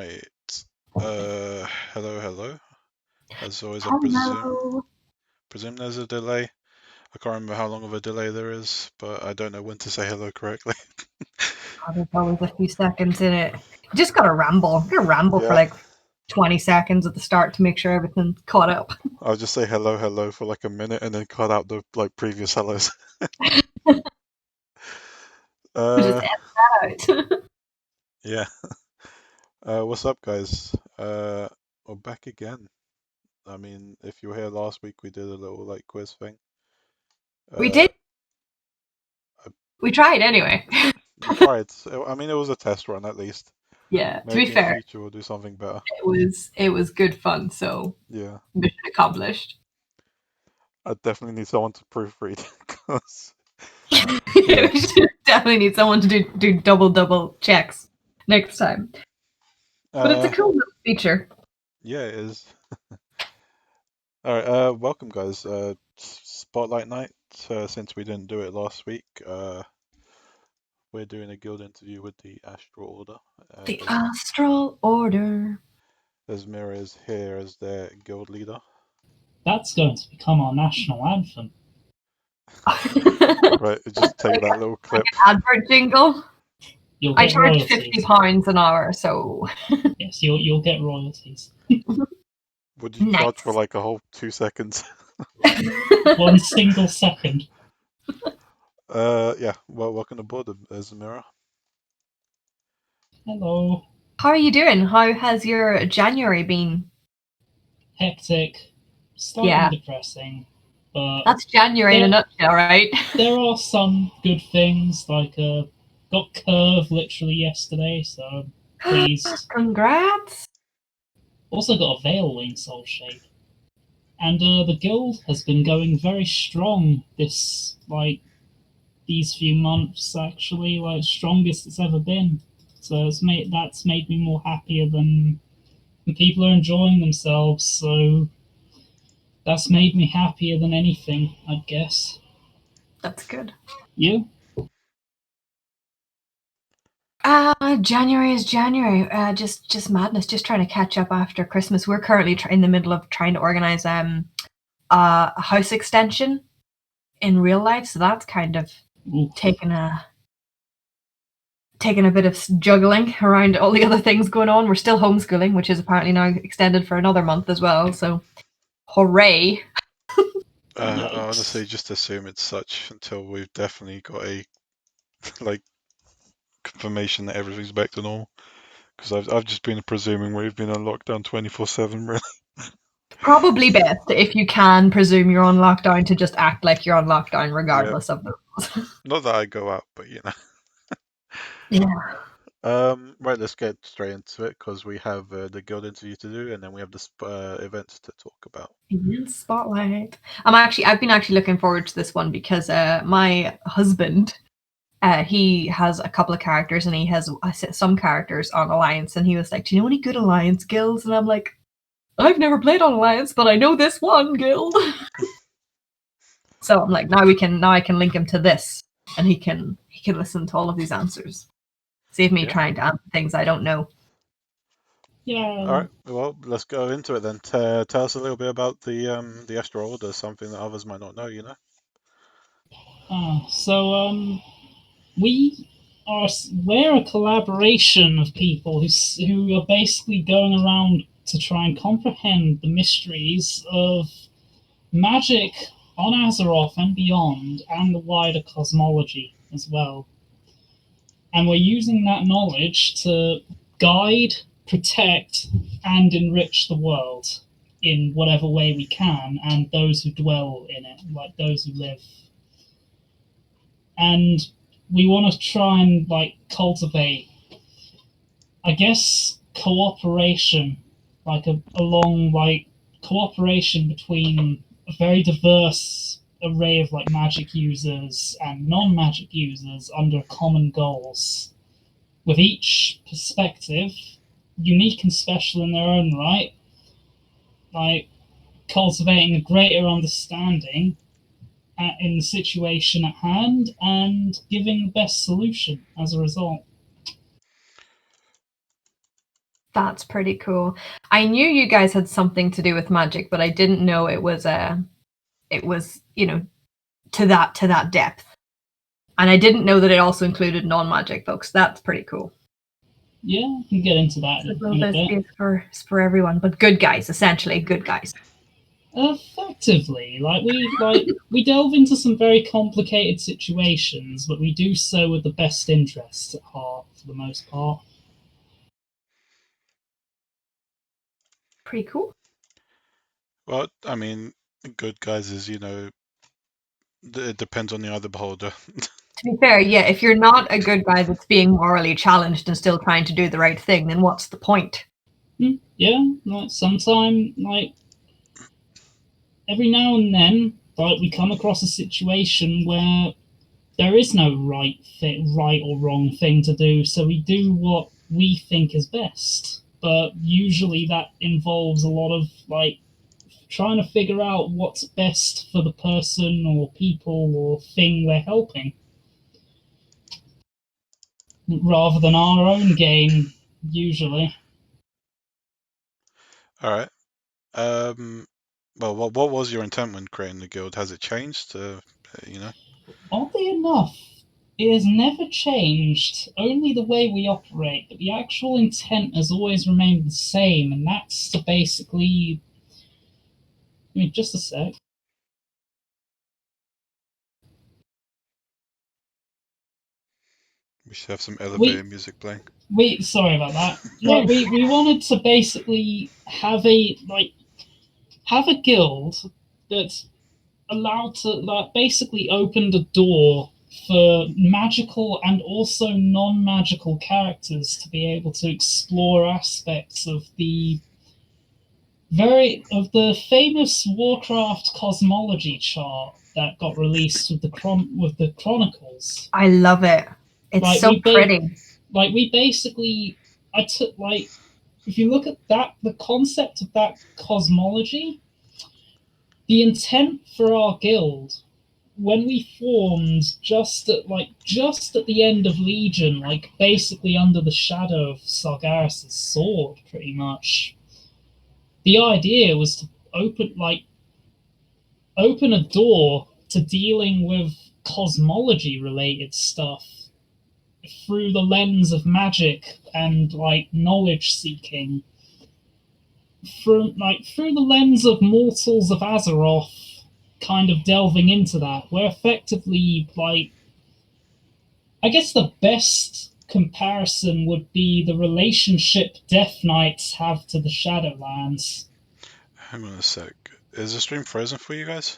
Right. Hello. As always, I Hello. presume there's a delay. I can't remember how long of a delay there is, but I don't know when to say hello correctly. There's always a few seconds in it. You just gotta ramble. You gotta ramble for Yeah, like 20 seconds at the start to make sure everything's caught up. I'll just say hello for like a minute and then cut out the previous hellos. Just Uh, edit that out. yeah. What's up, guys? We're back again. I mean, if you were here last week, we did a little like quiz thing. We Uh, did. We tried anyway. we tried. I mean, it was a test run at least. Yeah, to be Maybe in fair, future we'll do something better. it was good fun, so Yeah. mission accomplished. I definitely need someone to proofread because yeah, We should definitely need someone to do double checks next time. But it's a uh, cool little feature. yeah, it is. All right, welcome guys. Spotlight night. Since we didn't do it last week, we're doing a guild interview with the Astral Order. The Astral Order. Mira is here as their guild leader. That's going to become our national anthem. Right, just take that little clip. Advert jingle. You'll I get charge royalties. £50 an hour, so Yes, you'll get royalties. Would you nice. charge for like a whole 2 seconds? 1 single second. Yeah. Well, welcome aboard, Mira. Hello. How are you doing? How has your January been? Hectic. Slightly Yeah. depressing. But That's January in a nutshell, right? there are some good things, like got Curve literally yesterday, so I'm pleased. Congrats. Also got a Veil Wing Soul Shape. And the guild has been going very strong these few months, actually, like strongest it's ever been. So that's made me more happier than the people are enjoying themselves. So that's made me happier than anything, I guess. That's good. You? January is January. Just madness. Just trying to catch up after Christmas. We're currently in the middle of trying to organize a house extension in real life, so that's kind of taken a bit of juggling around all the other things going on. We're still homeschooling, which is apparently now extended for another month as well. So, hooray! I honestly just assume it's such until we've definitely got a like confirmation that everything's back to normal. Because I've just been presuming we've been on lockdown 24/7, really. Probably best if you can presume you're on lockdown to just act like you're on lockdown regardless of the rules. Not that I go out, but you know. Yeah. Right, let's get straight into it because we have the guild interview to do, and then we have the events to talk about. Spotlight. I've been actually looking forward to this one because my husband, he has a couple of characters and he has some characters on Alliance, and he was like, "Do you know any good Alliance guilds?" And I'm like, "I've never played on Alliance, but I know this one guild." So I'm like, now I can link him to this, and he can listen to all of these answers. Save me trying to answer things I don't know. Yeah. All right, well, let's go into it then. Tell us a little bit about the Astral Order, something that others might not know, you know. We're a collaboration of people who are basically going around to try and comprehend the mysteries of magic on Azeroth and beyond, and the wider cosmology as well. And we're using that knowledge to guide, protect, and enrich the world in whatever way we can, and those who dwell in it, like those who live. And we want to try and cultivate, I guess, cooperation, cooperation between a very diverse array of magic users and non-magic users under common goals, with each perspective unique and special in their own right, like cultivating a greater understanding in the situation at hand and giving the best solution as a result. That's pretty cool. I knew you guys had something to do with magic, but I didn't know it was to that depth. And I didn't know that it also included non-magic folks. That's pretty cool. Yeah, we can get into that in a bit. It's for everyone, but good guys, essentially good guys. Effectively, we delve into some very complicated situations, but we do so with the best interests at heart for the most part. Pretty cool. Well, I mean, good guys is, it depends on the other beholder. To be fair, yeah, if you're not a good guy that's being morally challenged and still trying to do the right thing, then what's the point? Yeah, sometime, every now and then, we come across a situation where there is no right or wrong thing to do, so we do what we think is best. But usually that involves a lot of trying to figure out what's best for the person or people or thing we're helping, rather than our own gain, usually. All right. Well, what was your intent when creating the guild? Has it changed? Oddly enough, it has never changed, only the way we operate, but the actual intent has always remained the same, and that's to basically. Just a sec. We should have some elevator music playing. Sorry about that. We wanted to basically have a guild that's allowed to basically open the door for magical and also non-magical characters to be able to explore aspects of the famous Warcraft cosmology chart that got released with the Chronicles. I love it. It's so pretty. We basically, if you look at that, the concept of that cosmology, the intent for our guild when we formed just at the end of Legion, basically under the shadow of Sargeras' sword, pretty much. The idea was to open a door to dealing with cosmology related stuff through the lens of magic and knowledge seeking, through the lens of mortals of Azeroth, kind of delving into that, where effectively I guess the best comparison would be the relationship Death Knights have to the Shadowlands. Hang on a sec. Is the stream frozen for you guys?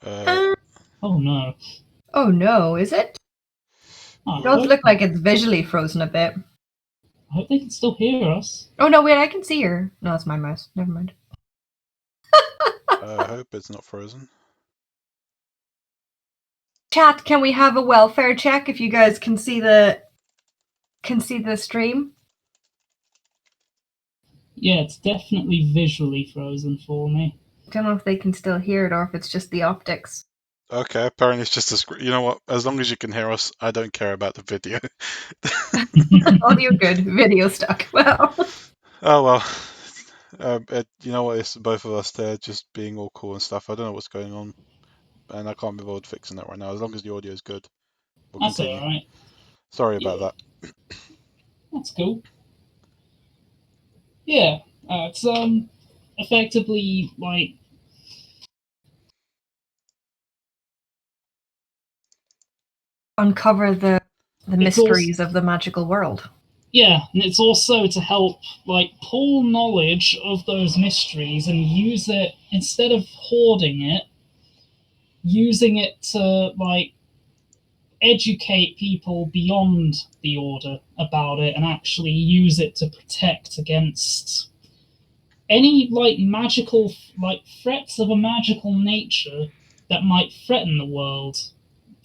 Oh no. Oh no, is it? It does look like it's visually frozen a bit. I hope they can still hear us. Oh no, wait, I can see her. No, it's my mouse. Never mind. I hope it's not frozen. Chat, can we have a welfare check if you guys can see the stream? Yeah, it's definitely visually frozen for me. I don't know if they can still hear it or if it's just the optics. Okay, apparently it's just a screen. You know what? As long as you can hear us, I don't care about the video. Audio good, video stuck. Well. Oh well. You know what? It's both of us there just being all cool and stuff. I don't know what's going on, and I can't be bothered fixing that right now. As long as the audio is good, we'll continue. That's alright. Sorry about that. That's cool. Yeah, it's effectively uncover the mysteries of the magical world. Yeah, and it's also to help pull knowledge of those mysteries and use it instead of hoarding it, using it to educate people beyond the order about it and actually use it to protect against any magical threats of a magical nature that might threaten the world.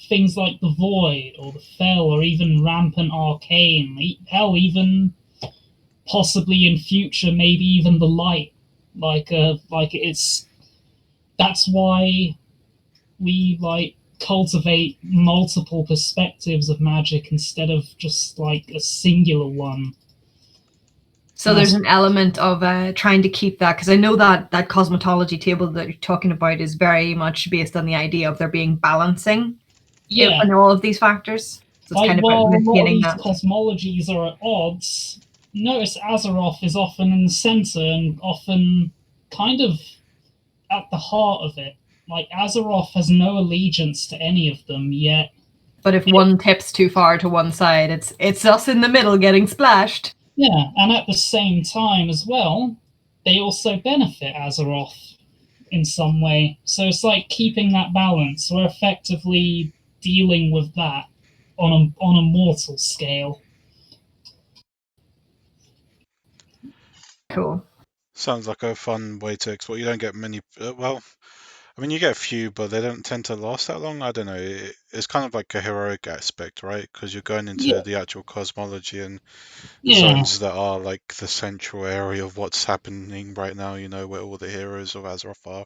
Things like the void or the fell or even rampant arcane, hell, even possibly in future maybe even the light. That's why we cultivate multiple perspectives of magic instead of just like a singular one. So there's an element of trying to keep that, because I know that that cosmetology table that you're talking about is very much based on the idea of there being balancing in all of these factors. So it's kind of while a lot of maintaining these that. cosmologies are at odds, notice Azeroth is often in the center and often kind of at the heart of it. Like, Azeroth has no allegiance to any of them yet. But if one tips too far to one side, it's us in the middle getting splashed. Yeah, and at the same time as well, they also benefit Azeroth in some way. So it's like keeping that balance. We're effectively dealing with that on a mortal scale. Cool. Sounds like a fun way to explore. You don't get many. Well, I mean, you get a few, but they don't tend to last that long. I don't know. It's kind of like a heroic aspect, right? Because you're going into the actual cosmology and zones that are like the central area of what's happening right now. You know, where all the heroes of Azeroth are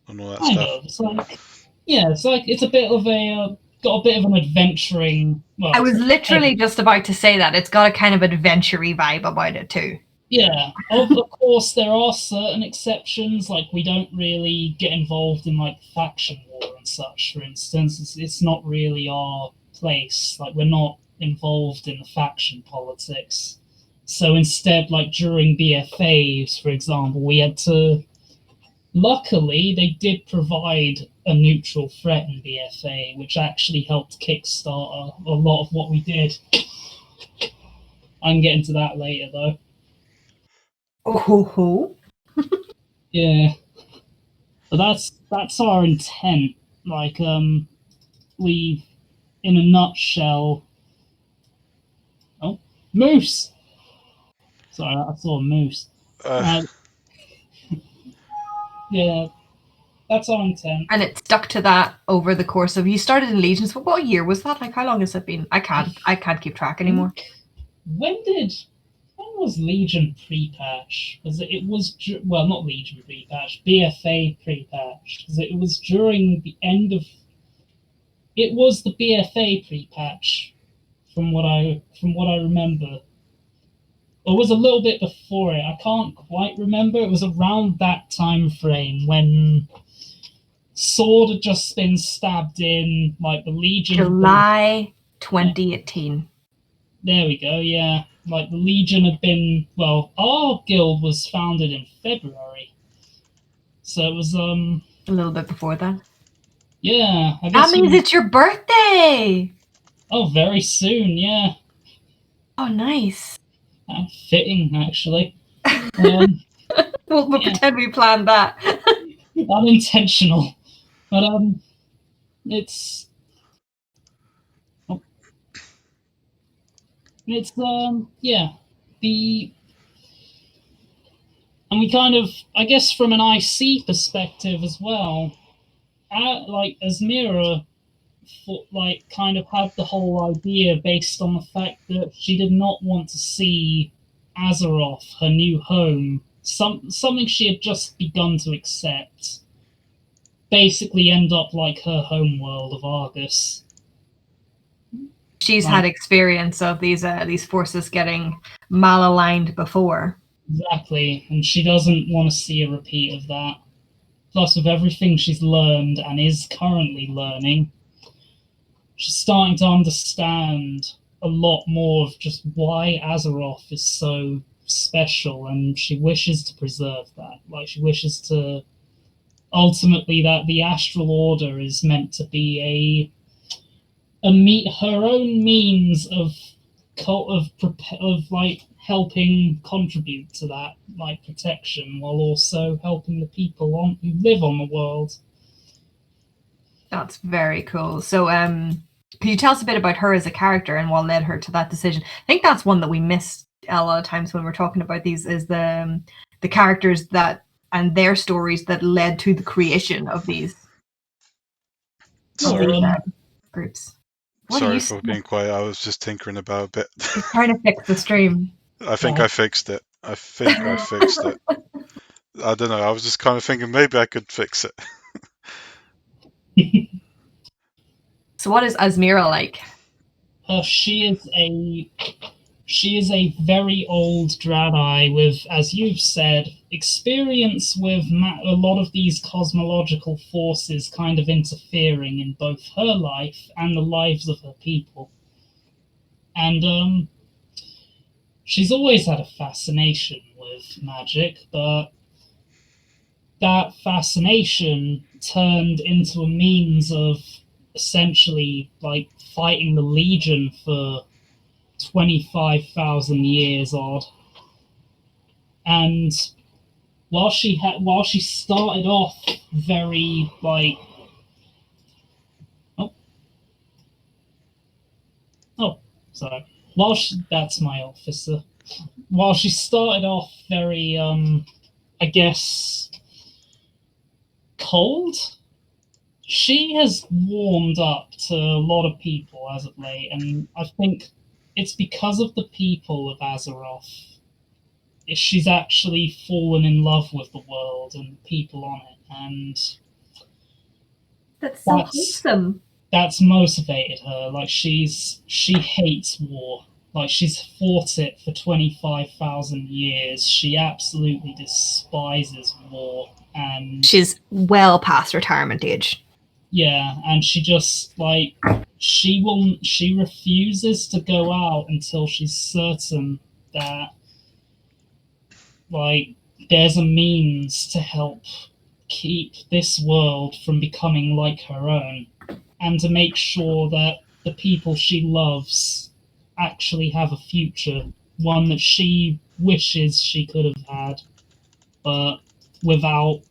and all that stuff. It's like, it's a bit of a got a bit of an adventuring. Well, I was literally just about to say that it's got a kind of adventure-y vibe about it too. Yeah, of course there are certain exceptions. Like, we don't really get involved in like faction war and such. For instance, it's not really our place. Like, we're not involved in the faction politics. So instead, like during BFAs, for example, we had to. Luckily, they did provide a neutral threat in BFA, which actually helped kickstart a lot of what we did. I can get into that later, though. Oh. Yeah. But that's our intent. Like, we, in a nutshell. Oh, moose! Sorry, I saw a moose. Yeah, that's our intent. And it stuck to that over the course of. You started in Legions. What year was that? Like, how long has it been? I can't keep track anymore. When was Legion pre-patch? Because it was not Legion pre-patch, BFA pre-patch. Because it was during the end of. It was the BFA pre-patch, from what I remember. It was a little bit before it. I can't quite remember. It was around that time frame when Sword had just been stabbed in, like the Legion. July 2018. There we go. Yeah, like the Legion had been. Well, our guild was founded in February, so it was a little bit before that. Yeah, I guess that means it's your birthday. Oh, very soon. Yeah. Oh, nice. Fitting, actually. We'll pretend we planned that. Unintentional, but it's yeah, and we kind of, I guess, from an IC perspective as well, like Asmira, like kind of had the whole idea based on the fact that she did not want to see Azeroth, her new home, something she had just begun to accept, basically end up like her home world of Argus. She's had experience of these forces getting malaligned before. Exactly, and she doesn't want to see a repeat of that. Plus, with everything she's learned and is currently learning, she's starting to understand a lot more of just why Azeroth is so special, and she wishes to preserve that. Like, she wishes to ultimately that the Astral Order is meant to be her own means of like helping contribute to that, like, protection, while also helping the people who live on the world. That's very cool. So, could you tell us a bit about her as a character and what led her to that decision? I think that's one that we miss a lot of times when we're talking about these, is the characters that and their stories that led to the creation of these groups. Sorry for being quiet. I was just tinkering about a bit. He's trying to fix the stream. I think I fixed it. I don't know. I was just kind of thinking maybe I could fix it. So what is Asmira like? She is a very old Draenei with, as you've said, experience with a lot of these cosmological forces kind of interfering in both her life and the lives of her people. And she's always had a fascination with magic, but that fascination turned into a means of essentially like fighting the Legion for 25,000 years odd. And while she started off very like sorry. That's my officer. While she started off very I guess cold, she has warmed up to a lot of people as of late, and I think it's because of the people of Azeroth. She's actually fallen in love with the world and the people on it, and That's so wholesome. That's motivated her. Like she hates war. Like she's fought it for 25,000 years. She absolutely despises war, and she's well past retirement age. Yeah, and she just like she refuses to go out until she's certain that like there's a means to help keep this world from becoming like her own, and to make sure that the people she loves actually have a future, one that she wishes she could have had, but without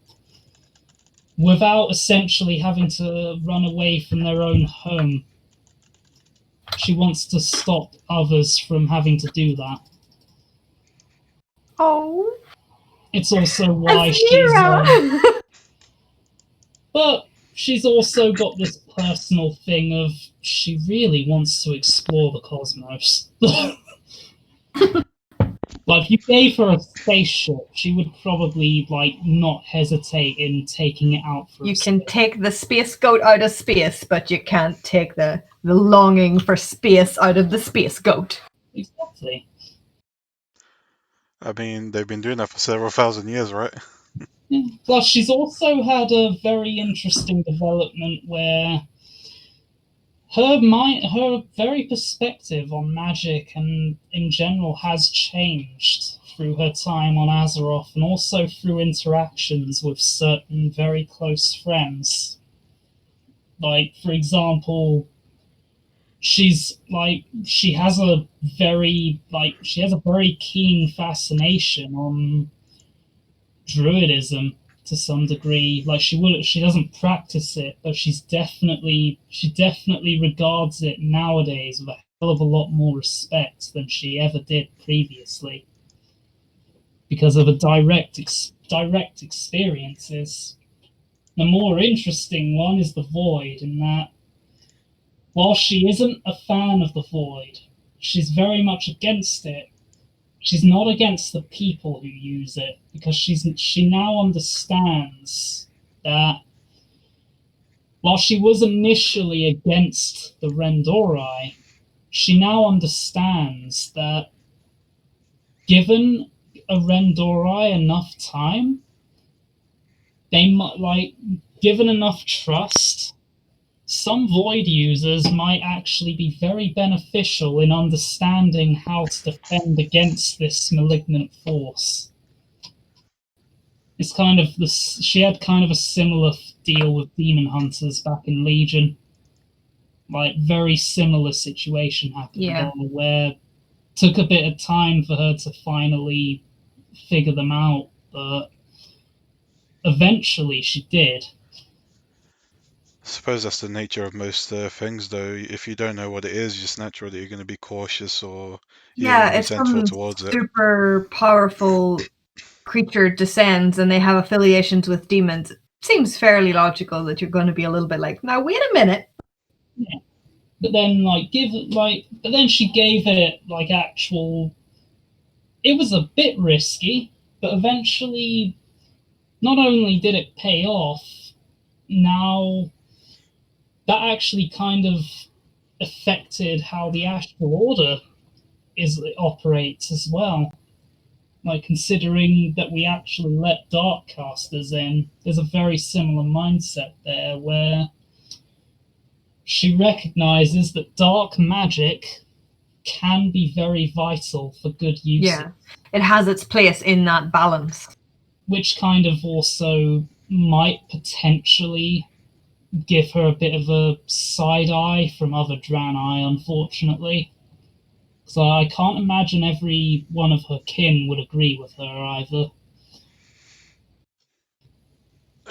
essentially having to run away from their own home. She wants to stop others from having to do that. Oh. It's also why she's but she's also got this personal thing of she really wants to explore the cosmos. Like, if you gave her a spaceship, she would probably like not hesitate in taking it out for you can take the space goat out of space, but you can't take the longing for space out of the space goat. Exactly. I mean, they've been doing that for several thousand years, right? Plus, she's also had a very interesting development where her very perspective on magic and in general has changed through her time on Azeroth, and also through interactions with certain very close friends. Like, for example, she has a very keen fascination on druidism to some degree. Like she doesn't practice it, but she definitely regards it nowadays with a hell of a lot more respect than she ever did previously, because of a direct experiences. The more interesting one is the Void, in that while she isn't a fan of the Void, she's very much against it. She's not against the people who use it, because she now understands that while she was initially against the Rendori, she now understands that given a Rendori enough time, given enough trust, some Void users might actually be very beneficial in understanding how to defend against this malignant force. It's kind of she had kind of a similar deal with demon hunters back in Legion. Like, very similar situation happened there, where it took a bit of time for her to finally figure them out, but eventually she did. I suppose that's the nature of most things, though. If you don't know what it is, just naturally you're going to be cautious, or it's resentful towards it. Super powerful creature descends and they have affiliations with demons. It seems fairly logical that you're going to be a little bit like, now wait a minute. Yeah. But then but then she gave it actual. It was a bit risky, but eventually, not only did it pay off, now that actually kind of affected how the Astral Order operates as well. Like, considering that we actually let Darkcasters in, there's a very similar mindset there where she recognizes that dark magic can be very vital for good use. Yeah, it has its place in that balance. Which kind of also might potentially give her a bit of a side eye from other Draenei, unfortunately. So I can't imagine every one of her kin would agree with her either.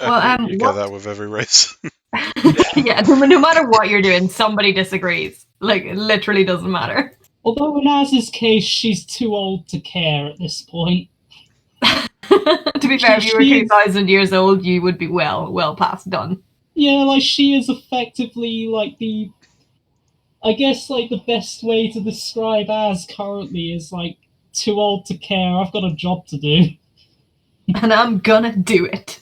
Well, you get that with every race. Yeah, no matter what you're doing, somebody disagrees. Like, it literally doesn't matter. Although in Az's case, she's too old to care at this point. To be fair, if you were 2,000 years old, you would be well past done. Yeah, like, she is effectively, like, I guess, like, the best way to describe Az currently is, like, too old to care, I've got a job to do. And I'm gonna do it.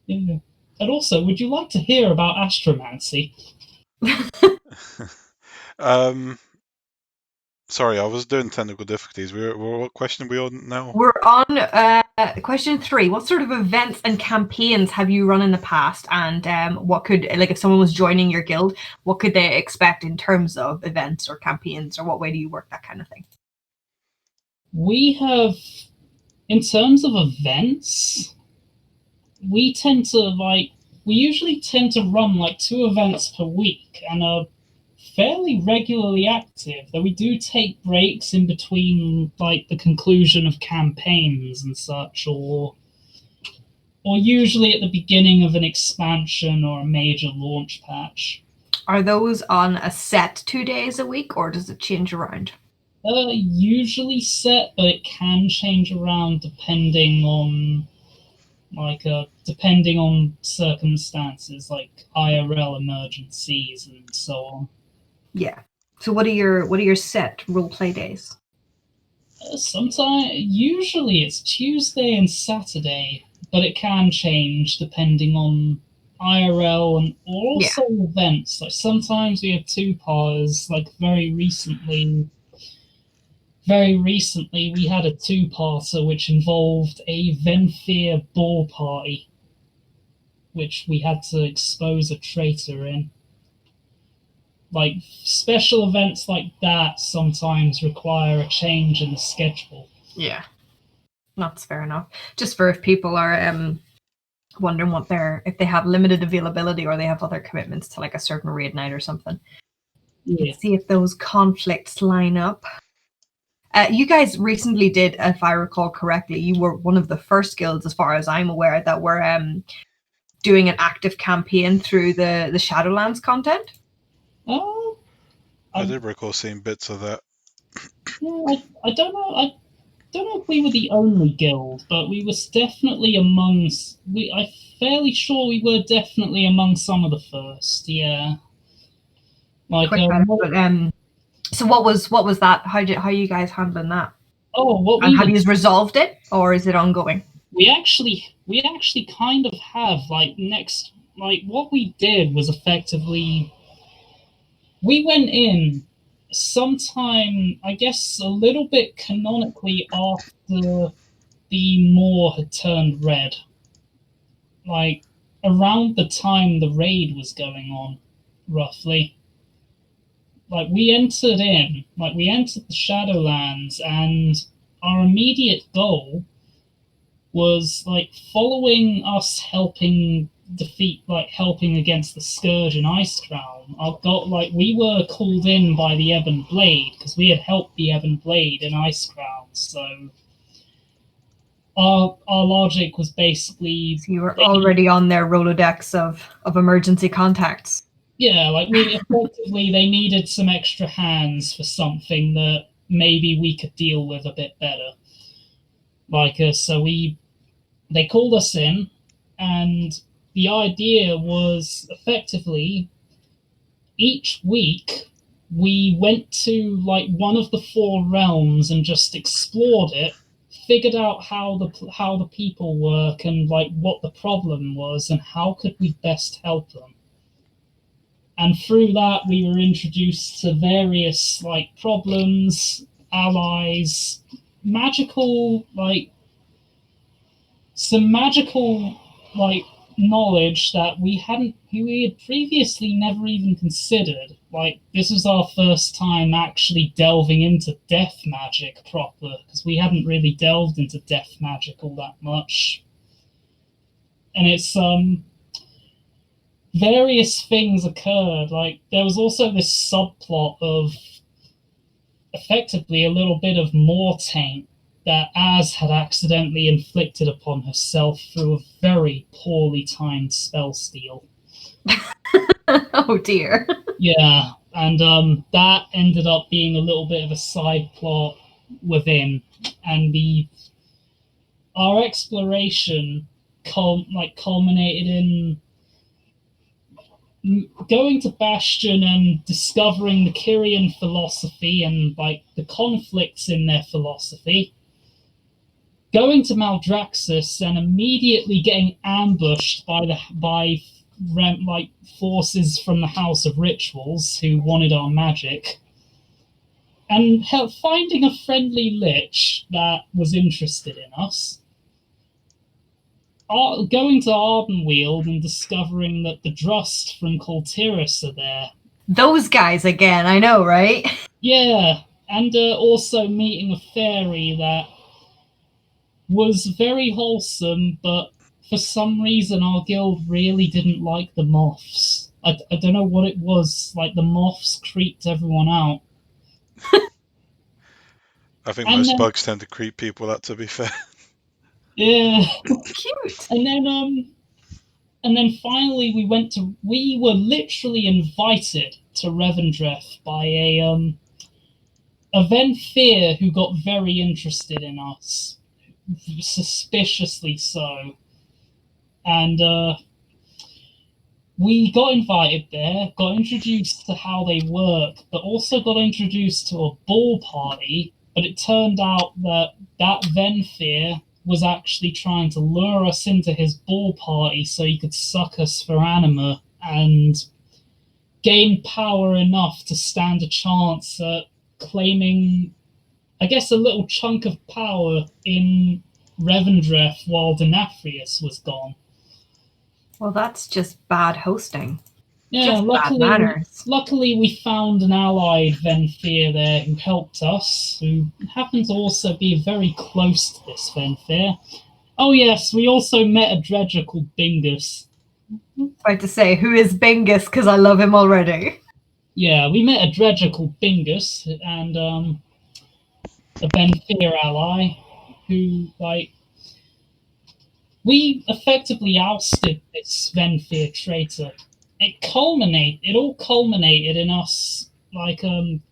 Yeah. And also, would you like to hear about astromancy? Sorry, I was doing technical difficulties. What question are we on now? We're on question 3. What sort of events and campaigns have you run in the past? And what could, like, if someone was joining your guild, what could they expect in terms of events or campaigns, or what way do you work, that kind of thing? We have, in terms of events, we usually tend to run like 2 events per week and are fairly regularly active, though we do take breaks in between, like, the conclusion of campaigns and such, or usually at the beginning of an expansion or a major launch patch. Are those on a set 2 days a week, or does it change around? Usually set, but it can change around depending on circumstances, like IRL emergencies and so on. Yeah. So what are your set roleplay days? Sometimes, usually it's Tuesday and Saturday, but it can change depending on IRL and also events. Like, sometimes we have 2-parters. Like, very recently we had a 2-parter which involved a Venfir ball party, which we had to expose a traitor in. Like, special events like that sometimes require a change in the schedule. Yeah, that's fair enough. Just for if people are wondering if they have limited availability or they have other commitments to, like, a certain raid night or something. Yeah. Let's see if those conflicts line up. You guys recently did, if I recall correctly, you were one of the first guilds, as far as I'm aware, that were doing an active campaign through the Shadowlands content. Oh, I did recall seeing bits of that. Yeah, I don't know. I don't know if we were the only guild, but we was definitely amongst. I'm fairly sure we were definitely among some of the first. Yeah. Like, so what was that? How are you guys handling that? And have you resolved it, or is it ongoing? We actually kind of have, what we did was effectively we went in sometime, I guess, a little bit canonically after the Moor had turned red. Like, around the time the raid was going on, roughly. Like, we entered the Shadowlands, and our immediate goal was, like, following us helping against the Scourge and Icecrown. We were called in by the Ebon Blade, because we had helped the Ebon Blade in Icecrown, so our logic was basically... So you were already on their Rolodex of emergency contacts. Yeah, like, effectively, they needed some extra hands for something that maybe we could deal with a bit better. So they called us in, and the idea was effectively each week we went to, like, one of the 4 realms and just explored it, figured out how the people work and, like, what the problem was and how could we best help them. And through that, we were introduced to various like problems, allies, magical some magical like knowledge that we had previously never even considered. Like this was our first time actually delving into death magic proper, because we hadn't really delved into death magic all that much. And it's various things occurred. Like there was also this subplot of effectively a little bit of more taint that Az had accidentally inflicted upon herself through a very poorly timed spell steal. Oh dear. Yeah, and that ended up being a little bit of a side plot within, and our exploration culminated in going to Bastion and discovering the Kyrian philosophy and like the conflicts in their philosophy, going to Maldraxxus and immediately getting ambushed by forces from the House of Rituals who wanted our magic, and finding a friendly lich that was interested in us, going to Ardenweald and discovering that the Drust from Coltiris are there. Those guys again, I know, right? Yeah, and also meeting a fairy that was very wholesome, but for some reason our guild really didn't like the moths. I don't know what it was, like the moths creeped everyone out. I think And most then, bugs tend to creep people out, to be fair. yeah, Cute. and then finally we were literally invited to Revendreth by a Venthyr who got very interested in us, suspiciously so. And we got invited there, got introduced to how they work, but also got introduced to a ball party. But it turned out that Venthyr was actually trying to lure us into his ball party so he could suck us for anima and gain power enough to stand a chance at claiming, I guess, a little chunk of power in Revendreth while Denathrius was gone. Well, that's just bad hosting. Yeah, Just bad manners. luckily we found an allied Venthyr there who helped us, who happened to also be very close to this Venthyr. Oh yes, we also met a dredger called Bingus. Right to say, who is Bingus? Because I love him already. Yeah, we met a dredger called Bingus and a Venthyr ally who, like, we effectively ousted this Venthyr traitor. It all culminated in us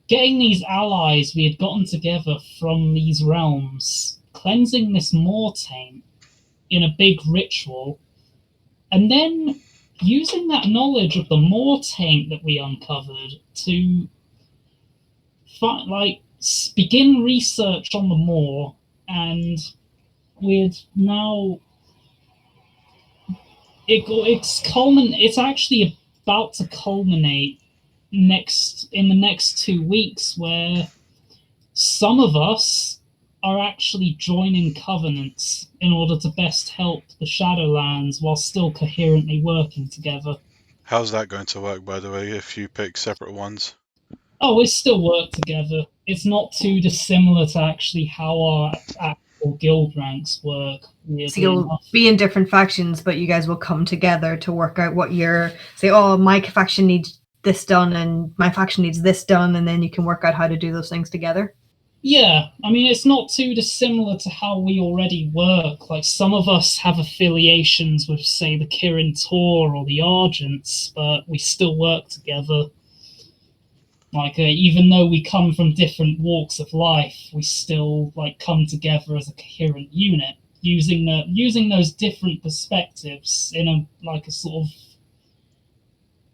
getting these allies we had gotten together from these realms, cleansing this Mortaint in a big ritual, and then using that knowledge of the Mortaint that we uncovered to begin research on the Moor, and we'd now it's actually about to culminate in the next 2 weeks, where some of us are actually joining covenants in order to best help the Shadowlands while still coherently working together. How's that going to work, by the way, if you pick separate ones? Oh, we still work together. It's not too dissimilar to actually how our actual guild ranks work. So you'll be in different factions, but you guys will come together to work out what say, oh, my faction needs this done and my faction needs this done, and then you can work out how to do those things together. Yeah, I mean, it's not too dissimilar to how we already work. Like, some of us have affiliations with, say, the Kirin Tor or the Argents, but we still work together. Like, even though we come from different walks of life, we still come together as a coherent unit, using those different perspectives in a sort of,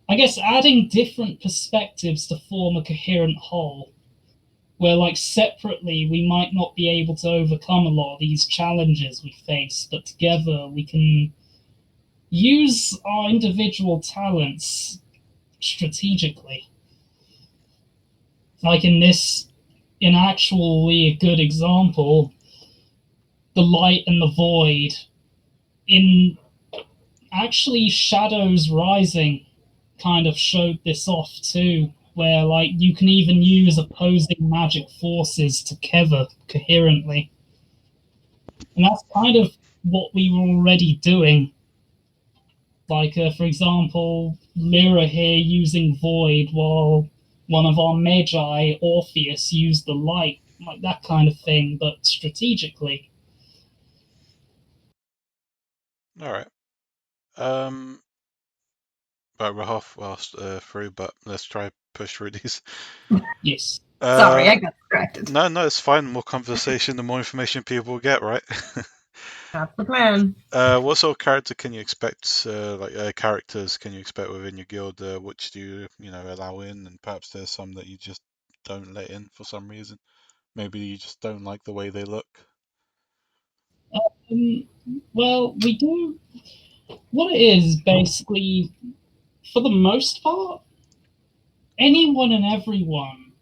I guess, adding different perspectives to form a coherent whole. Where separately we might not be able to overcome a lot of these challenges we face, but together we can use our individual talents strategically. Like in actually a good example, the light and the void. In actually Shadows Rising kind of showed this off too, where like you can even use opposing magic forces together coherently. And that's kind of what we were already doing. Like, for example, Lyra here using Void while one of our Magi, Orpheus, used the light. Like that kind of thing, but strategically. Alright. Right, we're half through, but let's try push through these. Yes. Sorry, I got distracted. No, it's fine. The more conversation, the more information people will get, right? That's the plan. What sort of character can you expect? Characters can you expect within your guild? Which do you allow in, and perhaps there's some that you just don't let in for some reason. Maybe you just don't like the way they look. Well, we do. What it is basically, for the most part, anyone and everyone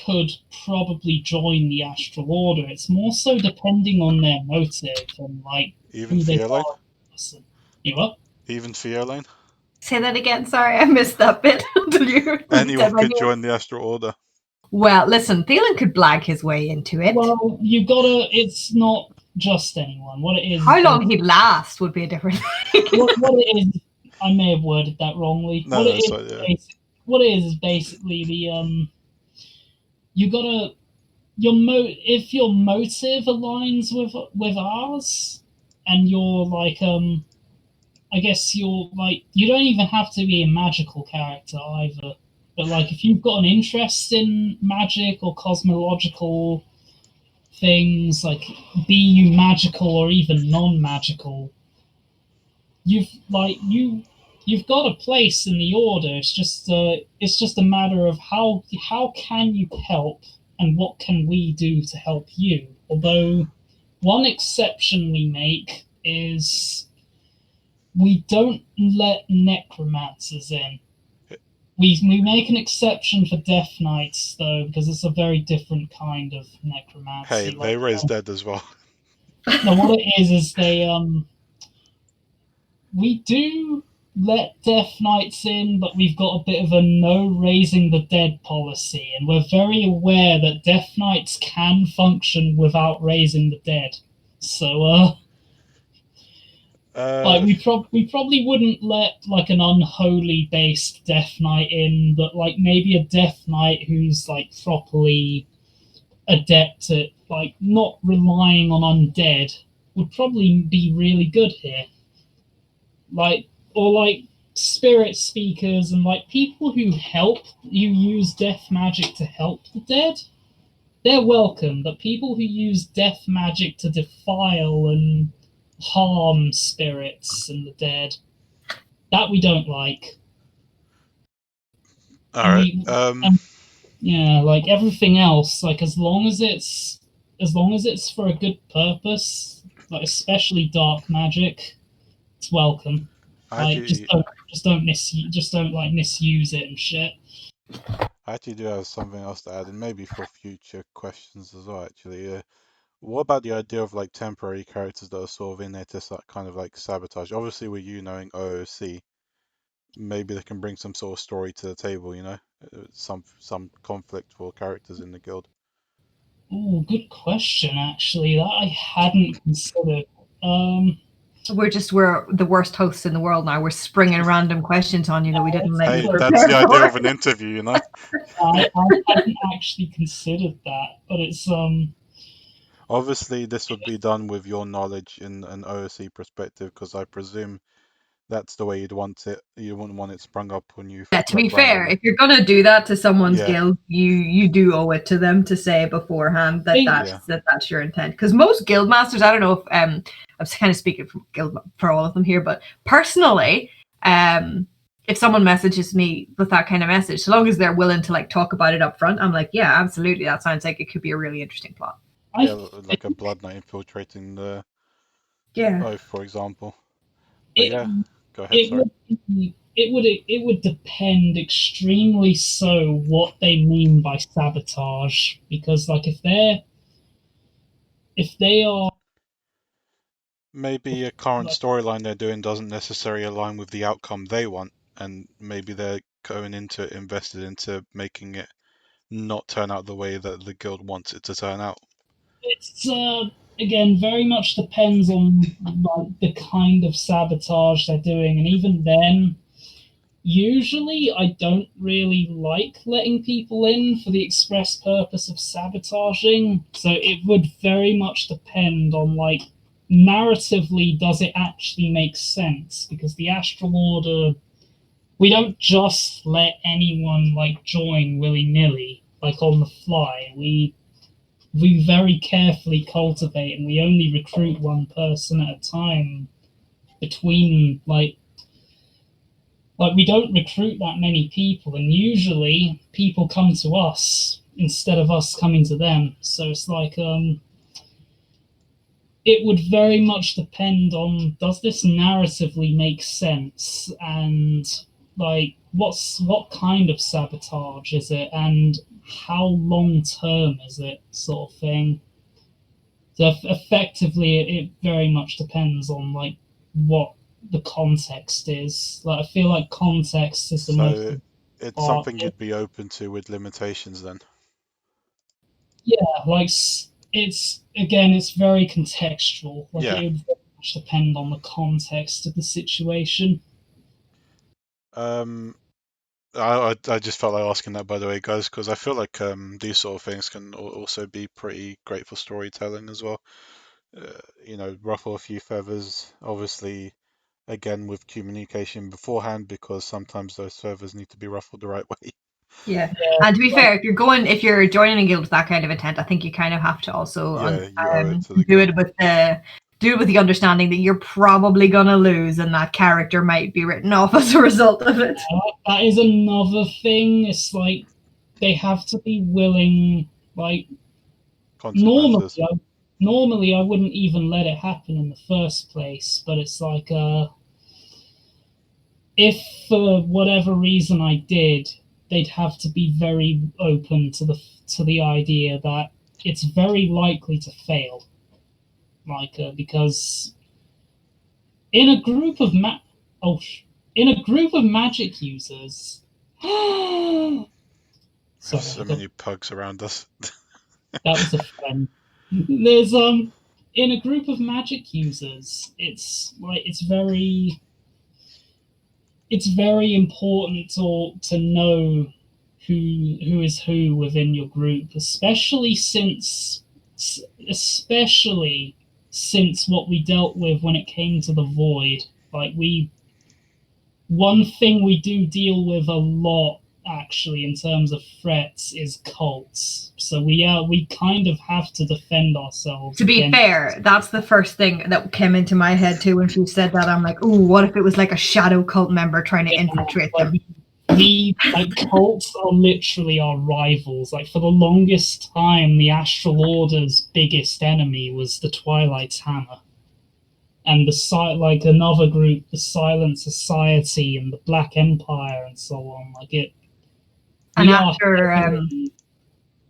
could probably join the Astral Order. It's more so depending on their motive and like Even who they Theoline? are. You what? Even Theoline? Say that again. Sorry, I missed that bit. Until you Anyone said my could name. join the Astral Order. Well, listen, Thielen could blag his way into it. Well, you gotta. It's not just anyone. What it is. How long he'd last would be a different thing. What it is. I may have worded that wrongly. No, What it is basically the you gotta if your motive aligns with ours, and you're like I guess you're like you don't even have to be a magical character either, but like if you've got an interest in magic or cosmological things, like be you magical or even non-magical, you've got a place in the order. It's just a matter of how can you help and what can we do to help you. Although one exception we make is we don't let necromancers in. We make an exception for Death Knights though, because it's a very different kind of necromancy. Hey, they raise dead as well. No, what it is they we do let Death Knights in, but we've got a bit of a no raising the dead policy, and we're very aware that Death Knights can function without raising the dead. So, like we probably wouldn't let like an unholy based Death Knight in, but like maybe a Death Knight who's like properly adept at like not relying on undead would probably be really good here. Like spirit speakers and like people who use death magic to help the dead, they're welcome. But people who use death magic to defile and harm spirits and the dead, that we don't like. All right. Yeah, like everything else, like as long as it's for a good purpose, like especially dark magic, it's welcome. Just don't misuse it and shit. I actually do have something else to add, and maybe for future questions as well. Actually, what about the idea of like temporary characters that are sort of in there to kind of like sabotage? Obviously, with you knowing OOC, maybe they can bring some sort of story to the table. Some conflict for characters in the guild. Oh, good question. Actually, that I hadn't considered. We're the worst hosts in the world now. We're springing random questions on you that we didn't let you prepare that's the for. idea of an interview, I hadn't actually considered that, but it's Obviously, this would be done with your knowledge in an OOC perspective, because I presume that's the way you'd want it. You wouldn't want it sprung up on you. Yeah, to be fair, if you're gonna do that to someone's guild, you do owe it to them to say beforehand that's your intent. Because most guild masters, I don't know if I'm kind of speaking for all of them here, but personally, if someone messages me with that kind of message, so long as they're willing to like talk about it up front, I'm like, yeah, absolutely, that sounds like it could be a really interesting plot. Yeah, like a blood knight infiltrating the oath, for example. But go ahead. Sorry. it would depend extremely so what they mean by sabotage, because like if they are maybe a current storyline they're doing doesn't necessarily align with the outcome they want, and maybe they're going into it invested into making it not turn out the way that the guild wants it to turn out. it's again very much depends on like the kind of sabotage they're doing, and even then usually I don't really like letting people in for the express purpose of sabotaging, so it would very much depend on like narratively does it actually make sense, because the Astral Order, we don't just let anyone like join willy-nilly like on the fly. We very carefully cultivate, and we only recruit one person at a time between like we don't recruit that many people, and usually people come to us instead of us coming to them. So it's like it would very much depend on does this narratively make sense, and like what kind of sabotage is it, and how long term is it, sort of thing. So effectively, it very much depends on like what the context is. Like I feel like context is the most So it's part. something you'd be open to with limitations then. Yeah, like it's again, it's very contextual. Like Yeah. it would very much depend on the context of the situation. I just felt like asking that, by the way, guys, because I feel like these sort of things can also be pretty great for storytelling as well. Ruffle a few feathers, obviously, again with communication beforehand, because sometimes those feathers need to be ruffled the right way. Yeah. And to be fair, if you're joining a guild with that kind of intent, I think you kind of have to also You owe it to the do guild. it with the understanding that you're probably gonna lose, and that character might be written off as a result of it. That is another thing. It's like they have to be willing. Like Consequences. normally I wouldn't even let it happen in the first place, but it's like if for whatever reason I did, they'd have to be very open to the idea that it's very likely to fail, like because in a group of magic users. Sorry, So many pugs around us. that was a friend. There's in a group of magic users, it's very important to know who is who within your group, especially since what we dealt with when it came to the void. Like one thing we do deal with a lot actually in terms of threats is cults. So we kind of have to defend ourselves. To be fair, that's the first thing that came into my head too when she said that. I'm like, ooh, what if it was like a shadow cult member trying to infiltrate them? Cults are literally our rivals. Like for the longest time, the Astral Order's biggest enemy was the Twilight's Hammer, and another group, the Silent Society and the Black Empire, and so on.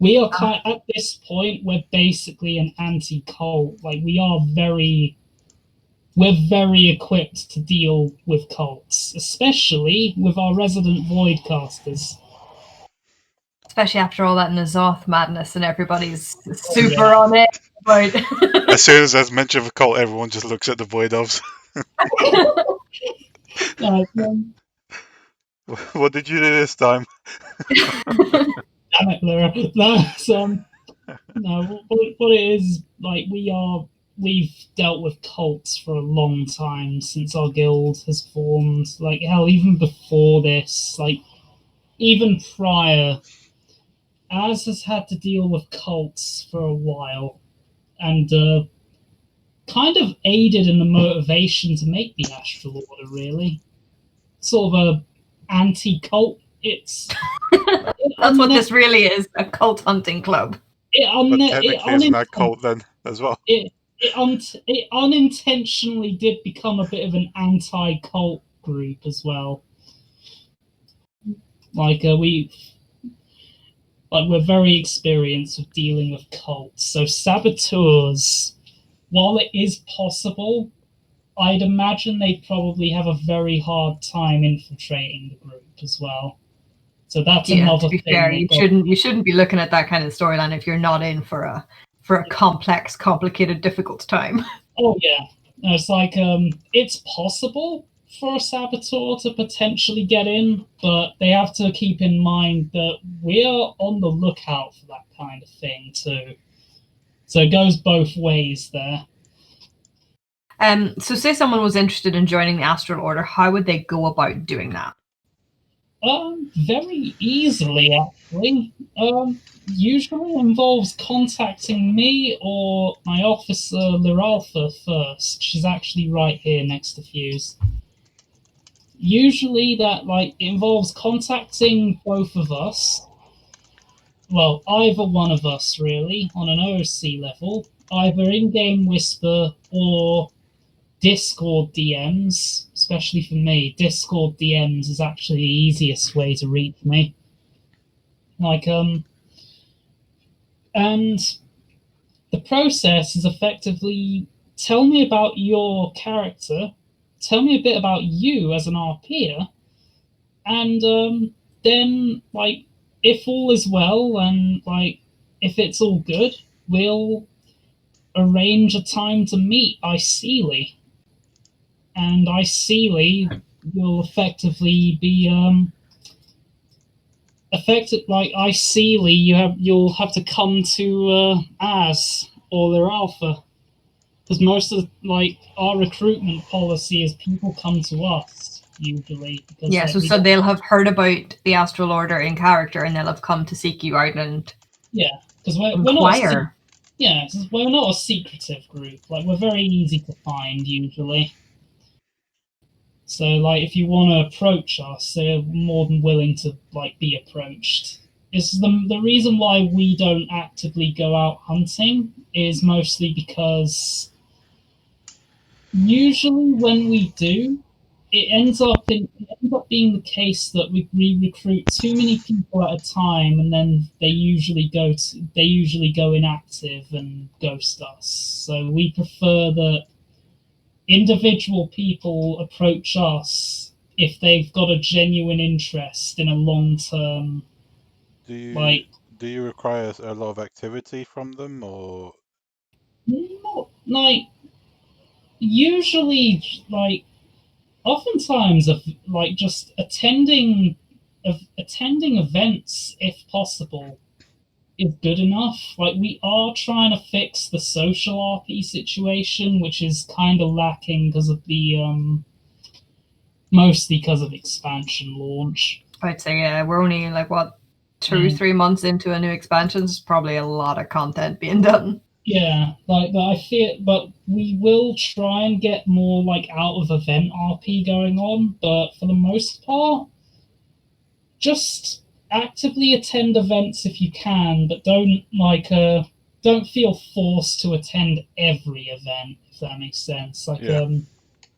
We are at this point, we're basically an anti-cult. Like we're very equipped to deal with cults, especially with our resident voidcasters. Especially after all that Nazoth madness and everybody's super on it. Right. As soon as there's mention of a cult, everyone just looks at the void elves. What did you do this time? Damn it, Lyra. No, what it is, like we've dealt with cults for a long time since our guild has formed. Like hell, even before this, like even prior, Az has had to deal with cults for a while, and kind of aided in the motivation to make the Astral Order. Really, sort of a anti-cult. That's what this really is, a cult hunting club. But technically isn't that cult then as well? It unintentionally did become a bit of an anti-cult group as well. we're very experienced with dealing with cults. So saboteurs, while it is possible, I'd imagine they'd probably have a very hard time infiltrating the group as well. So that's another to be thing. fair, you shouldn't be looking at that kind of storyline if you're not in for a complex, complicated, difficult time. Oh yeah, it's like it's possible for a saboteur to potentially get in, but they have to keep in mind that we're on the lookout for that kind of thing too. So it goes both ways there. So say someone was interested in joining the Astral Order, how would they go about doing that? Very easily, actually. Usually involves contacting me or my officer, Liralfa, first. She's actually right here next to Fuse. Usually that involves contacting both of us. Well, either one of us, really, on an OC level. Either in-game Whisper or Discord DMs, especially for me. Discord DMs is actually the easiest way to reach me. And the process is effectively tell me about your character, tell me a bit about you as an RPer, and then, if all is well and, if it's all good, we'll arrange a time to meet Icely. And Icely will effectively be, Icely, you'll have to come to Az or their alpha, because most of our recruitment policy is people come to us usually. Because, so they'll have heard about the Astral Order in character, and they'll have come to seek you out and because we're not a secretive group. We're very easy to find usually. So, if you want to approach us, they're more than willing to be approached. It's the reason why we don't actively go out hunting is mostly because usually when we do, it ends up being the case that we recruit too many people at a time, and then they usually go inactive and ghost us. So we prefer that individual people approach us if they've got a genuine interest in a long-term. Do you require a lot of activity from them, or not usually oftentimes of just attending events if possible is good enough. We are trying to fix the social RP situation, which is kind of lacking because of the mostly because of expansion launch. I'd say we're only 2-3 months into a new expansion. There's probably a lot of content being done. Yeah, but we will try and get more out of event RP going on. But for the most part, just actively attend events if you can, but don't feel forced to attend every event, if that makes sense.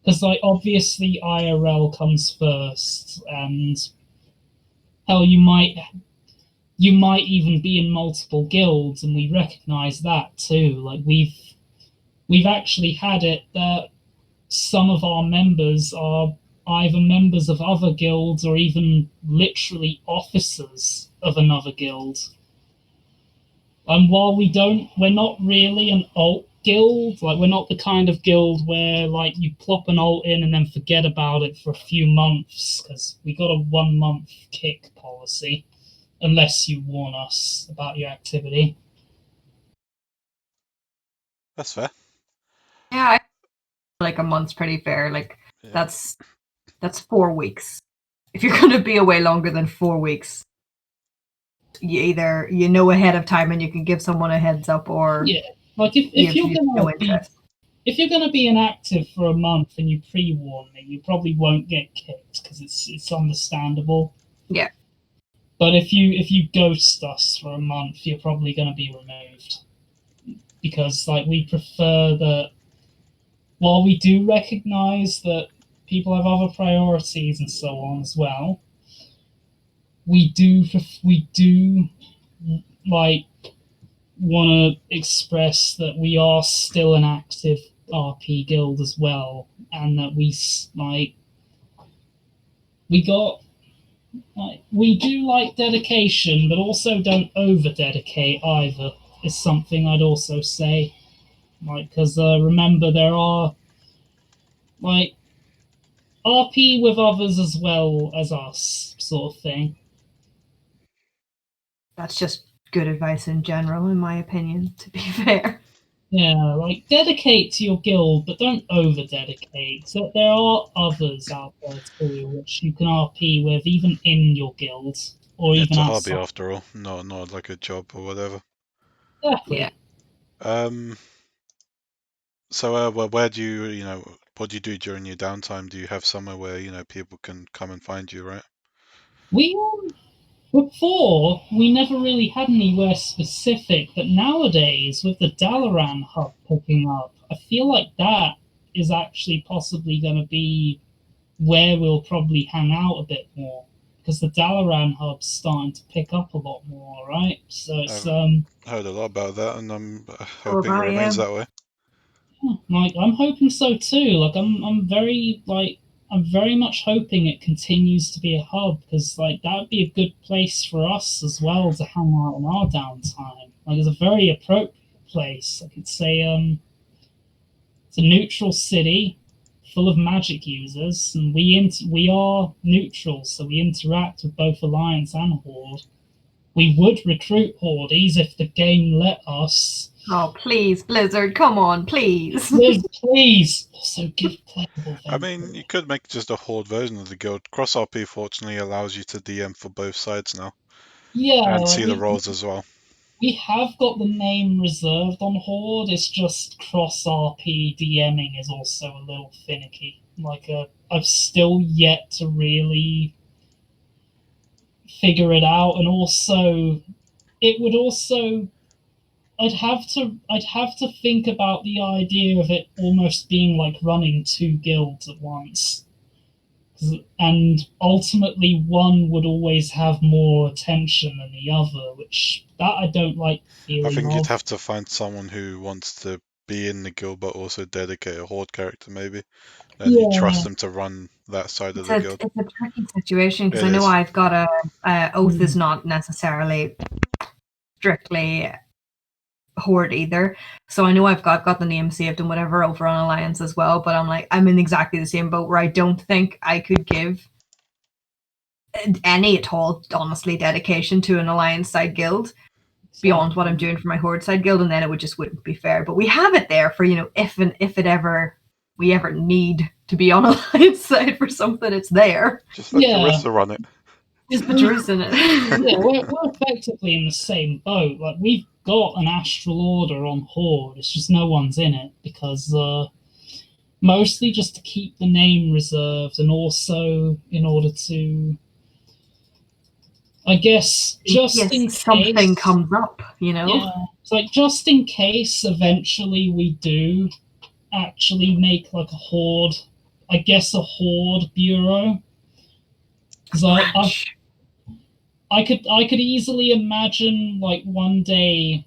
Because obviously IRL comes first, and hell, you might even be in multiple guilds, and we recognize that too. We've actually had it that some of our members are either members of other guilds or even literally officers of another guild. And while we're not really an alt guild, we're not the kind of guild where you plop an alt in and then forget about it for a few months, because we got a 1-month kick policy unless you warn us about your activity. That's fair. Yeah, I a month's pretty fair. That's 4 weeks. If you're going to be away longer than 4 weeks, you either ahead of time and you can give someone a heads up, or if you're gonna be inactive for a month and you pre-warn me, you probably won't get kicked because it's understandable. Yeah. But if you ghost us for a month, you're probably gonna be removed, because we prefer that. While we do recognize that people have other priorities and so on as well, we do like want to express that we are still an active RP guild as well, and that we do like dedication, but also don't over dedicate either. Is something I'd also say, because remember there are RP with others as well as us, sort of thing. That's just good advice in general, in my opinion, to be fair. Yeah, dedicate to your guild, but don't over dedicate. So there are others out there too, which you can RP with, even in your guild, or Yeah, even it's a hobby outside. after all, not like a job or whatever. Exactly. Yeah. So, where do what do you do during your downtime? Do you have somewhere where people can come and find you, right? We Before we never really had anywhere specific, but nowadays with the Dalaran hub picking up, I feel like that is actually possibly going to be where we'll probably hang out a bit more, because the Dalaran hub's starting to pick up a lot more, right? So it's I've heard a lot about that, and I'm So hoping it have I, remains that way. I'm hoping so too. I'm very much hoping it continues to be a hub, because that would be a good place for us as well to hang out in our downtime. It's a very appropriate place. I could say it's a neutral city full of magic users, and we are neutral, so we interact with both Alliance and Horde. We would recruit Hordes if the game let us. Oh, please, Blizzard, come on, please. Please also give playable I mean, you could make just a horde version of the guild. Cross RP fortunately allows you to DM for both sides now, Yeah, and see the roles as well. we have got the name reserved on Horde. It's just cross RP DMing is also a little finicky. I've still yet to really figure it out, and also it would also I'd have to think about the idea of it almost being like running two guilds at once. And ultimately one would always have more attention than the other, which that I don't like the I feeling think you'd of. have to find someone who wants to be in the guild but also dedicate a horde character, maybe, and you trust Yeah, them to run that side of It's the a guild. it's a tricky situation because It I know is. I've got a oath is not necessarily strictly horde either. So I know I've got the name saved and whatever over on Alliance as well, but I'm in exactly the same boat where I don't think I could give any at all, honestly, dedication to an Alliance side guild beyond what I'm doing for my horde side guild, and then it wouldn't be fair. But we have it there for if we ever need to be on Alliance side for something, it's there. Just let Yeah, Jarissa run it. Just put Jarissa in it. yeah, we're effectively in the same boat. We've got an Astral Order on Horde. It's just no one's in it because mostly just to keep the name reserved, and also in order to, I guess, just yes, in something case. comes up, Yeah, it's just in case eventually we do actually make a horde. I guess a horde bureau. Because I could easily imagine one day,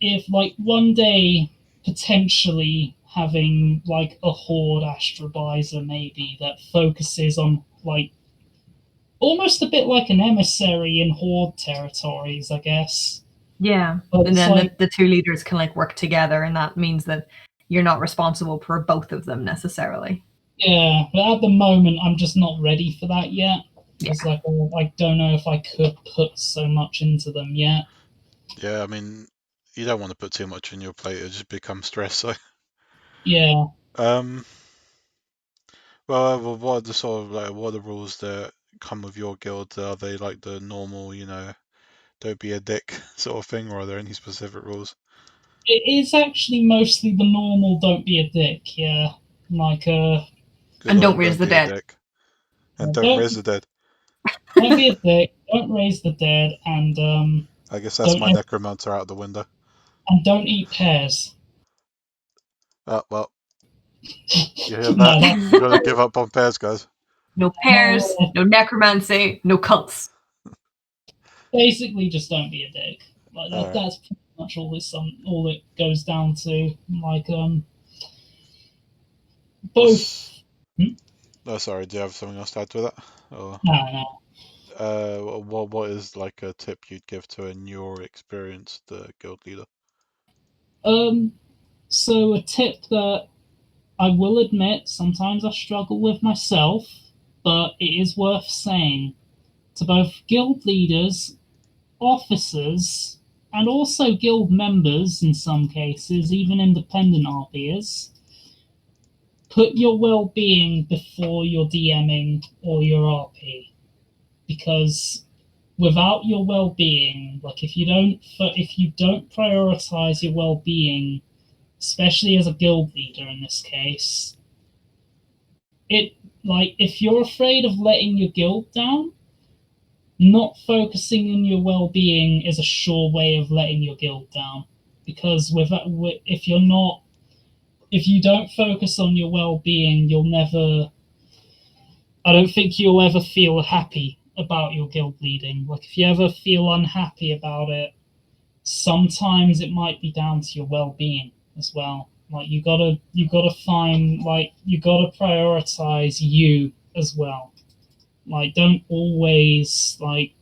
if one day potentially having a horde astrobizer maybe that focuses on almost a bit like an emissary in horde territories, I guess. Yeah, But and then the two leaders can work together, and that means that you're not responsible for both of them necessarily. Yeah, but at the moment I'm just not ready for that yet. Because Yeah. I don't know if I could put so much into them yet. Yeah, I mean, you don't want to put too much on your plate; it just becomes stress. So, Yeah. well, what are the what are the rules that come with your guild? Are they like the normal, don't be a dick sort of thing, or are there any specific rules? It is actually mostly the normal don't be a dick, yeah. Good And don't old raise don't the be a dead. dick, and don't raise the dead. Don't be a dick, don't raise the dead, and I guess that's don't my necromancer out the window. and don't eat pears. Well, you hear No, that? You gotta give up on pairs, guys. No pairs, no necromancy, no cults. Basically, just don't be a dick. Like Alright. that's pretty much all it goes down to. Like both. Oh, sorry. Do you have something else to add to that? Or No. what is like a tip you'd give to a newer experienced guild leader? So a tip that I will admit sometimes I struggle with myself, but it is worth saying to both guild leaders, officers, and also guild members in some cases, even independent RPers. Put your well-being before your DMing or your RP, because without your well-being, like if you don't prioritize your well-being, especially as a guild leader in this case, it like if you're afraid of letting your guild down, not focusing on your well-being is a sure way of letting your guild down. Because if you don't focus on your well-being, I don't think you'll ever feel happy about your guild leading. Like if you ever feel unhappy about it, sometimes it might be down to your well-being as well. Like you gotta prioritize you as well. Like don't always like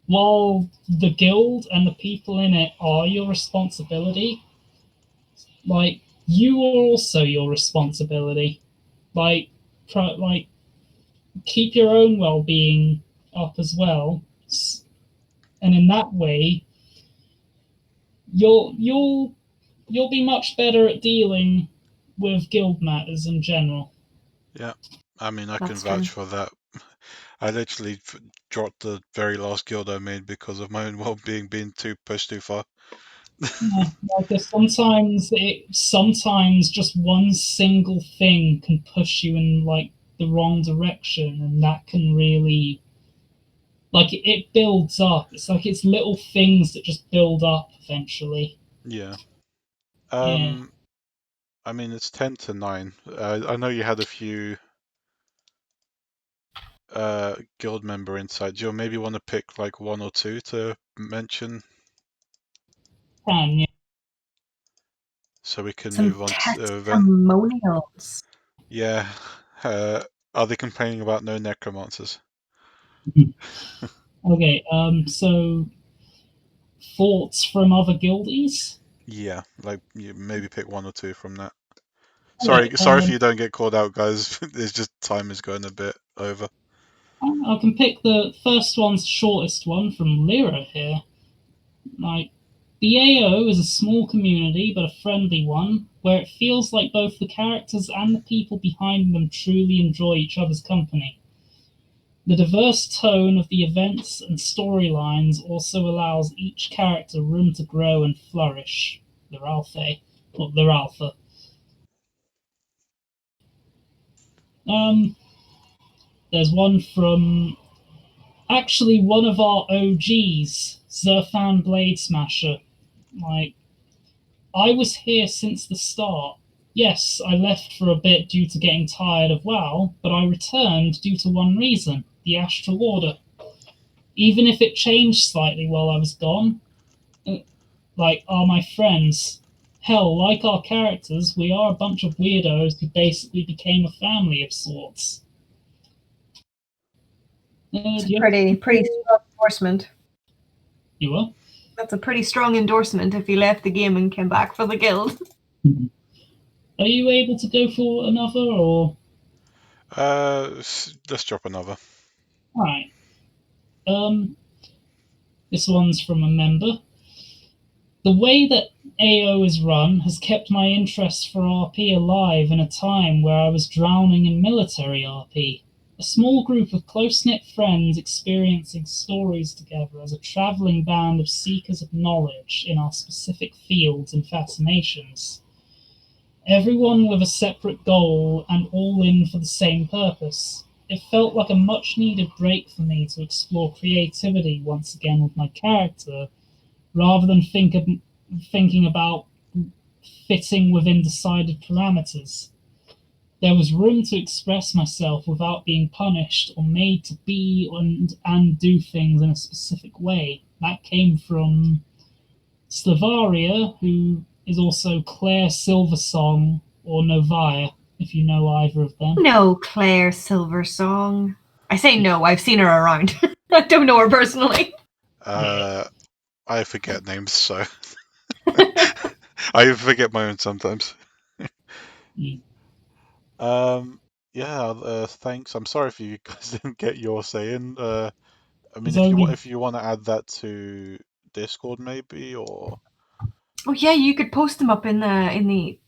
while the guild and the people in it are your responsibility, like you are also your responsibility. Like like keep your own well-being up as well, and in that way you'll be much better at dealing with guild matters in general. Yeah, I mean, I can That's vouch true. for that. I literally dropped the very last guild I made because of my own well-being being pushed too far. Yeah, like sometimes just one single thing can push you in like the wrong direction, and that can really like it builds up. It's like it's little things that just build up eventually. Yeah. Yeah. I mean, it's 10 to 9. I know you had a few guild member insights. You'll maybe want to pick like one or two to mention Yeah. so we can Some move on to the event. testimonials. Yeah. Uh, are they complaining about no necromancers? Okay. So thoughts from other guildies? Yeah, like you maybe pick one or two from that. Sorry, Okay. sorry if you don't get called out, guys. It's just time is going a bit over. I can pick the first one's shortest one from Lyra here. Like, the AO is a small community, but a friendly one, where it feels like both the characters and the people behind them truly enjoy each other's company. The diverse tone of the events and storylines also allows each character room to grow and flourish. The Alpha. Um, there's one from actually one of our OGs, Zerfan Blade Smasher. Like, I was here since the start. Yes, I left for a bit due to getting tired of WoW, but I returned due to one reason, the Astral Order. Even if it changed slightly while I was gone, like, are my friends. Hell, like our characters, we are a bunch of weirdos who basically became a family of sorts. It's Do a you pretty strong endorsement. You were? That's a pretty strong endorsement if you left the game and came back for the guild. Are you able to go for another, or? Let's drop another. Alright. This one's from a member. The way that AO is run has kept my interest for RP alive in a time where I was drowning in military RP. A small group of close-knit friends experiencing stories together as a traveling band of seekers of knowledge in our specific fields and fascinations. Everyone with a separate goal and all in for the same purpose. It felt like a much needed break for me to explore creativity once again with my character, rather than thinking about fitting within decided parameters. there was room to express myself without being punished or made to be and do things in a specific way. That came from Slavaria, who is also Claire Silversong or Novaya, if you know either of them. No, Claire Silversong. I say no, I've seen her around. I don't know her personally. I forget names, so I forget my own sometimes. Thanks. I'm sorry if you guys didn't get your say in. I mean, There's only if you want to add that to Discord, maybe, or Oh yeah, you could post them up in the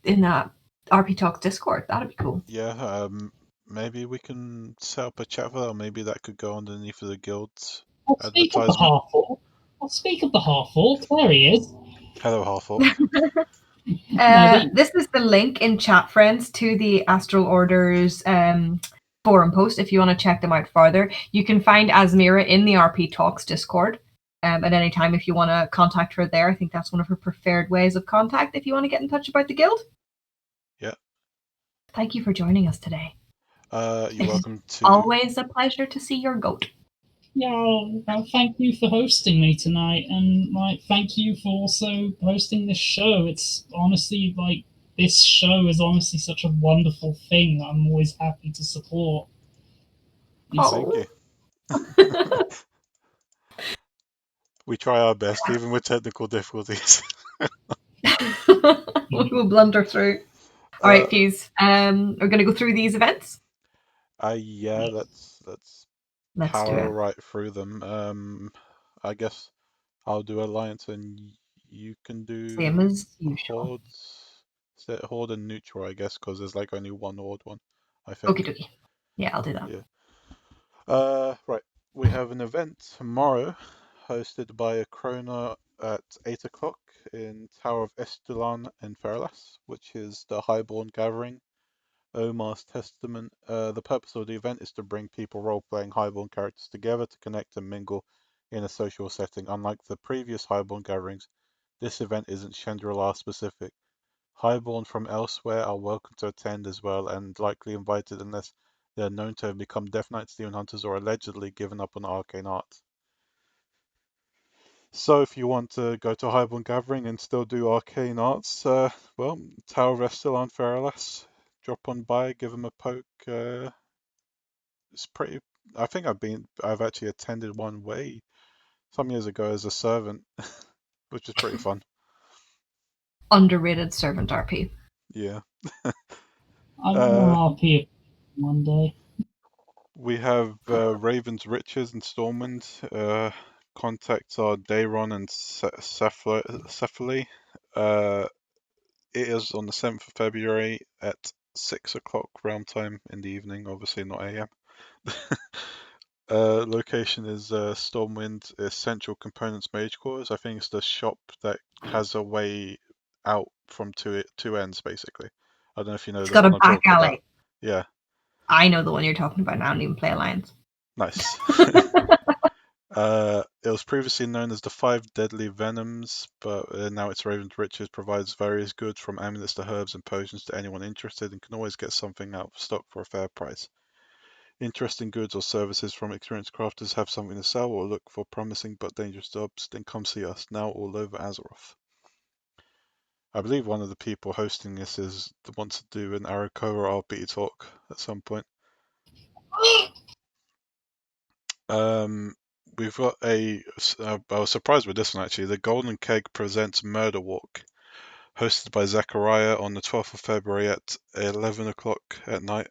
RP Talks Discord. That'd be cool. yeah, maybe we can set up a chat for that, or maybe that could go underneath of the guild's I'll speak of the advertisement. half-orc. I'll speak of the half-orc. There he is. Hello, Half-Orc. This is the link in chat, friends, to the Astral Orders forum post. If you want to check them out further, you can find Asmira in the RP Talks Discord at any time if you want to contact her there. I think that's one of her preferred ways of contact if you want to get in touch about the guild. Yeah. Thank you for joining us today. You're welcome to. Always a pleasure to see your goat. Yeah, thank you for hosting me tonight, and thank you for also hosting this show. It's honestly this show is honestly such a wonderful thing. I'm always happy to support. Thank you. We try our best, even with technical difficulties. We will blunder through. All right, Fuse. We're going to go through these events. Yeah, let's Let's do power it. right through them. I guess I'll do Alliance and you can do Same as usual. Hordes. Set Horde and Neutral, I guess, because there's like only one Horde one, I think. Okie dokie. Yeah, I'll do that. Yeah. Right. We have an event tomorrow, hosted by Acrona at 8 o'clock in Tower of Estelan in Feralas, which is the Highborn Gathering. Omar's Testament. The purpose of the event is to bring people role-playing Highborn characters together to connect and mingle in a social setting. Unlike the previous Highborn gatherings, this event isn't Chandrila specific. Highborn from elsewhere are welcome to attend as well and likely invited unless they are known to have become Death Knights, Demon Hunters, or allegedly given up on arcane arts. So if you want to go to a Highborn gathering and still do arcane arts, well, Tower of Estelan Feralas, drop on by, give them a poke. It's pretty. I think I've actually attended one way some years ago as a servant, which is pretty fun. Underrated servant RP. Yeah. I'm gonna RP one day. We have Raven's Riches and Stormwind. Contacts are Dayron and Cephaly. It is on the 7th of February at 6 o'clock realm time in the evening, obviously not AM. Location is Stormwind Essential Components Mage Quarters. I think it's the shop that has a way out from two ends, basically. I don't know if you know It's the got a one I'm back talking alley. about. Yeah. I know the one you're talking about now. I don't even play Alliance. Nice. It was previously known as the Five Deadly Venoms, but now it's Raven's Riches provides various goods from amulets to herbs and potions to anyone interested and can always get something out of stock for a fair price. Interesting goods or services from experienced crafters have something to sell or look for promising but dangerous jobs, then come see us, now all over Azeroth. I believe one of the people hosting this wants to do an Arakora RP talk at some point. We've got I was surprised with this one actually. The Golden Keg presents Murder Walk, hosted by Zachariah on the 12th of February at 11 o'clock at night.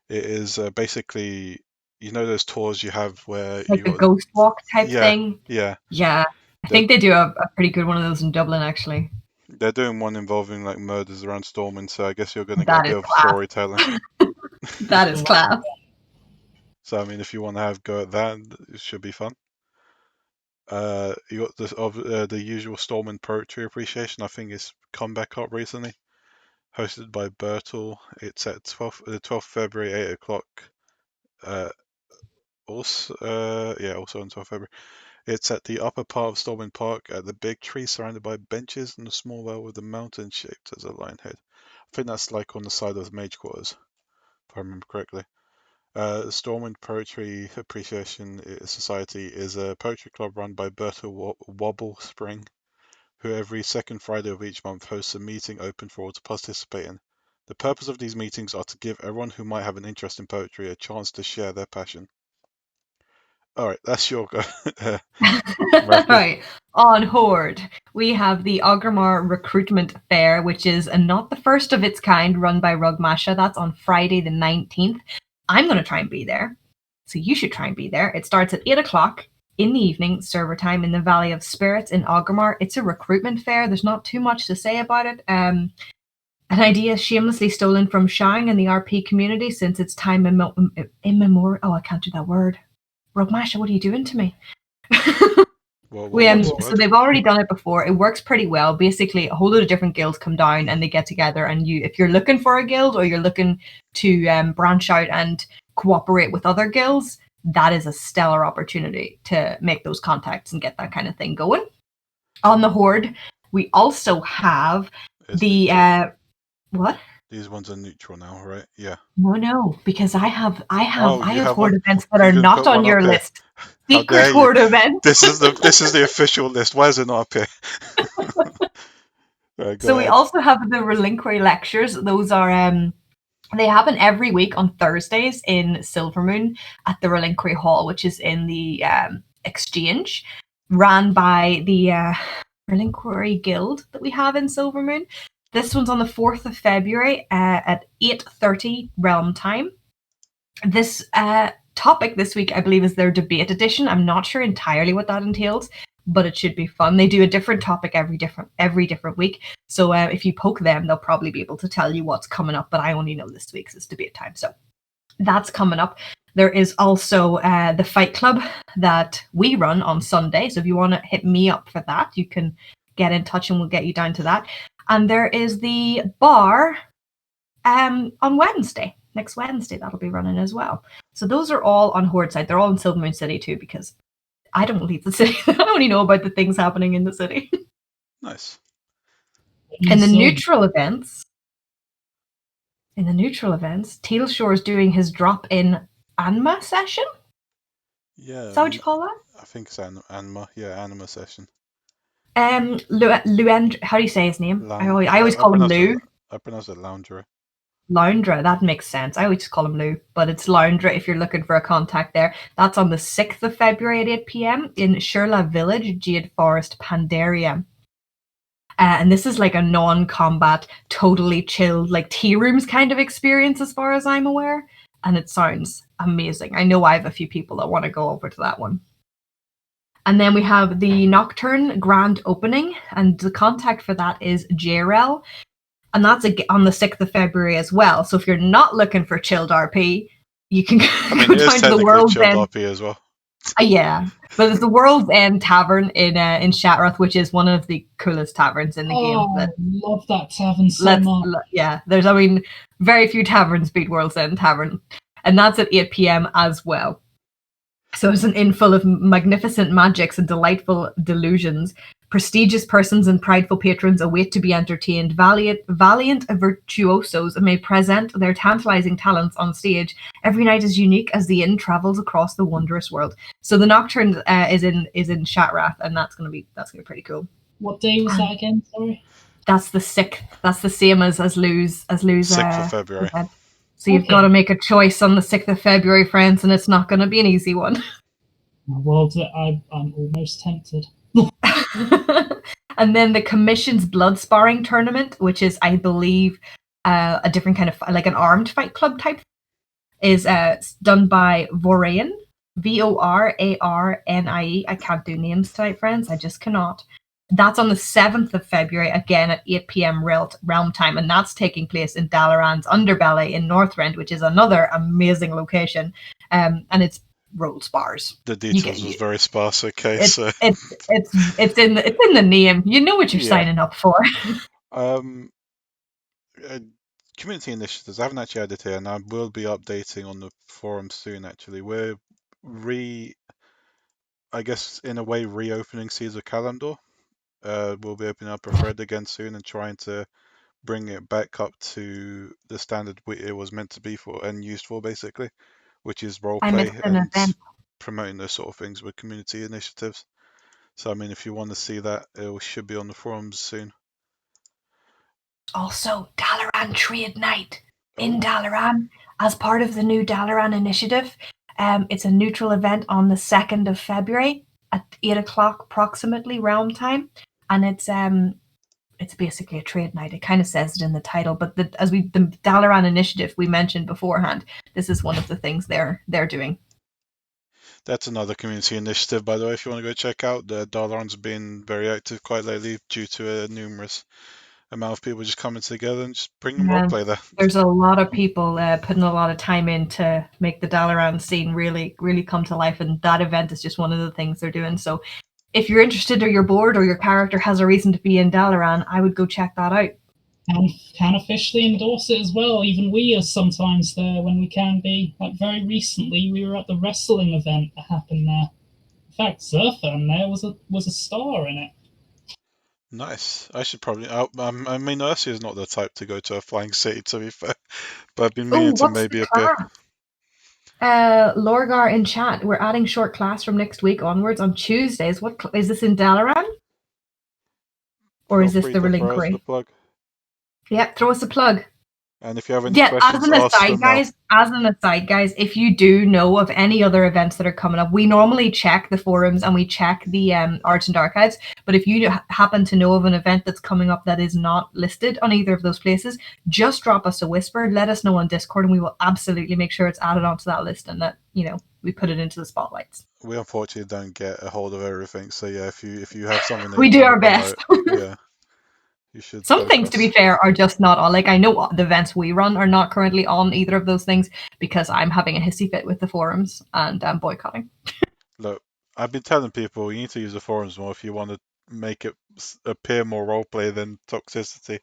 It is basically, you know those tours you have where Like the ghost walk type thing. Yeah. Yeah. I think they do a pretty good one of those in Dublin, actually. They're doing one involving like murders around Stormwind, so I guess you're going to get a That bit is of class. storytelling. That is class. So I mean, if you want to have a go at that, it should be fun. You got the usual Stormwind Poetry Appreciation. I think it's come back up recently, hosted by Bertel. It's at the 12th February, 8 o'clock. Also on 12th February. It's at the upper part of Stormwind Park at the big tree surrounded by benches and a small well with a mountain shaped as a lion head. I think that's like on the side of the mage quarters, if I remember correctly. Stormwind Poetry Appreciation Society is a poetry club run by Berta Wobble Spring, who every second Friday of each month hosts a meeting open for all to participate in. The purpose of these meetings are to give everyone who might have an interest in poetry a chance to share their passion. All right, that's your go. Right. On Horde, we have the Aggramar Recruitment Fair, which is not the first of its kind, run by Rugmasha. That's on Friday the 19th. I'm going to try and be there. So you should try and be there. It starts at 8 o'clock in the evening, server time, in the Valley of Spirits in Aggramar. It's a recruitment fair. There's not too much to say about it. An idea shamelessly stolen from Shang and the RP community since its time immemorial. Oh, I can't do that word. Rugmasha, what are you doing to me? So they've already done it before. It works pretty well. Basically, a whole load of different guilds come down and they get together, and if you're looking for a guild or you're looking to branch out and cooperate with other guilds, that is a stellar opportunity to make those contacts and get that kind of thing going. On the Horde, we also have what? These ones are neutral now, right? Yeah. No, because I have Horde events that you are not on your list. Secret Horde events. This is the official list. Why is it not up here? Right, so ahead. We also have the Relinquiry Lectures. Those are they happen every week on Thursdays in Silvermoon at the Relinquiry Hall, which is in the Exchange, ran by the Relinquiry Guild that we have in Silvermoon. This one's on the 4th of February at 8:30 Realm time. This topic this week, I believe, is their debate edition. I'm not sure entirely what that entails, but it should be fun. They do a different topic every different week. So if you poke them, they'll probably be able to tell you what's coming up, but I only know this week's is debate time. So that's coming up. There is also the Fight Club that we run on Sunday. So if you want to hit me up for that, you can get in touch and we'll get you down to that. And there is the bar on Wednesday. Next Wednesday, that'll be running as well. So those are all on Horde side. They're all in Silvermoon City too, because I don't leave the city. I only know about the things happening in the city. Nice. In the neutral events, Teal Shore is doing his drop-in Anima session. Yeah. Is that what you call that? I think it's Anima. Yeah, Anima session. Luend, how do you say his name? I always call him Lou. I pronounce it Loundra. Loundra, that makes sense. I always just call him Lou, but it's Loundra if you're looking for a contact there. That's on the 6th of February at 8 p.m. in Shurla Village, Jade Forest, Pandaria. And this is like a non-combat, totally chilled, like tea rooms kind of experience as far as I'm aware. And it sounds amazing. I know I have a few people that want to go over to that one. And then we have the Nocturne grand opening, and the contact for that is JRL. And that's on the 6th of February as well. So if you're not looking for chilled RP, you can go down to the World's End. RP as well. Yeah, but it's the World's End Tavern in Shatrath, which is one of the coolest taverns in the game. I love that tavern so much. Yeah, very few taverns beat World's End Tavern. And that's at 8 p.m. as well. So it's an inn full of magnificent magics and delightful delusions. Prestigious persons and prideful patrons await to be entertained. Valiant virtuosos may present their tantalizing talents on stage. Every night is unique as the inn travels across the wondrous world. So the Nocturne is in Shatrath, and that's gonna be pretty cool. What day was that again? Sorry. That's the 6th. That's the same as Lou's. 6th of February. Event. So you've got to make a choice on the 6th of February, friends, and it's not going to be an easy one. Well, I'm almost tempted. And then the Commission's Blood Sparring Tournament, which is, I believe, a different kind of, like an armed fight club type, is done by Voranian, Vorarnie. I can't do names tonight, friends. I just cannot. That's on the 7th of February, again at 8 p.m. realm time, and that's taking place in Dalaran's Underbelly in Northrend, which is another amazing location, and it's roll spars. The details was very sparse. Okay, it's in the name. You know what you're signing up for. Community initiatives. I haven't actually added here, and I will be updating on the forum soon. Actually, we're I guess in a way, reopening Seeds of Kalimdor. We'll be opening up a thread again soon and trying to bring it back up to the standard it was meant to be for and used for, basically, which is role I missed play an and event. promoting those sort of things with community initiatives. So, I mean, if you want to see that, it should be on the forums soon. Also, Dalaran Trade Night in Oh. Dalaran as part of the new Dalaran initiative. It's a neutral event on the 2nd of February at 8 o'clock approximately realm time, and it's basically a trade night. It kind of says it in the title, but the Dalaran initiative we mentioned beforehand, this is one of the things they're doing. That's another community initiative, by the way, if you want to go check out. The Dalaran's been very active quite lately due to a numerous amount of people just coming together and just bringing roleplay there. There's a lot of people putting a lot of time in to make the Dalaran scene really, really come to life, and that event is just one of the things they're doing. So if you're interested or you're bored or your character has a reason to be in Dalaran, I would go check that out. Can officially endorse it as well. Even we are sometimes there when we can be. Like very recently, we were at the wrestling event that happened there. In fact, Zerfan there was a star in it. Nice. I should probably. I mean, Ursia is not the type to go to a flying city, to be fair, but I've been meaning to maybe appear. Lorgar in chat, we're adding short class from next week onwards on Tuesdays. What is this in Dalaran? Or is this the Relinquiry? The plug. Yeah, throw us a plug. And if you have any questions, ask them now. As an aside, guys, if you do know of any other events that are coming up, we normally check the forums and we check the Argent Archives. But if you happen to know of an event that's coming up that is not listed on either of those places, just drop us a whisper, let us know on Discord, and we will absolutely make sure it's added onto that list and that, you know, we put it into the spotlights. We unfortunately don't get a hold of everything, so yeah, if you have something that we you do want our best. Yeah. You should. Some things, to be fair, are just not on. Like, I know the events we run are not currently on either of those things because I'm having a hissy fit with the forums and I'm boycotting. Look, I've been telling people you need to use the forums more if you want to make it appear more roleplay than toxicity.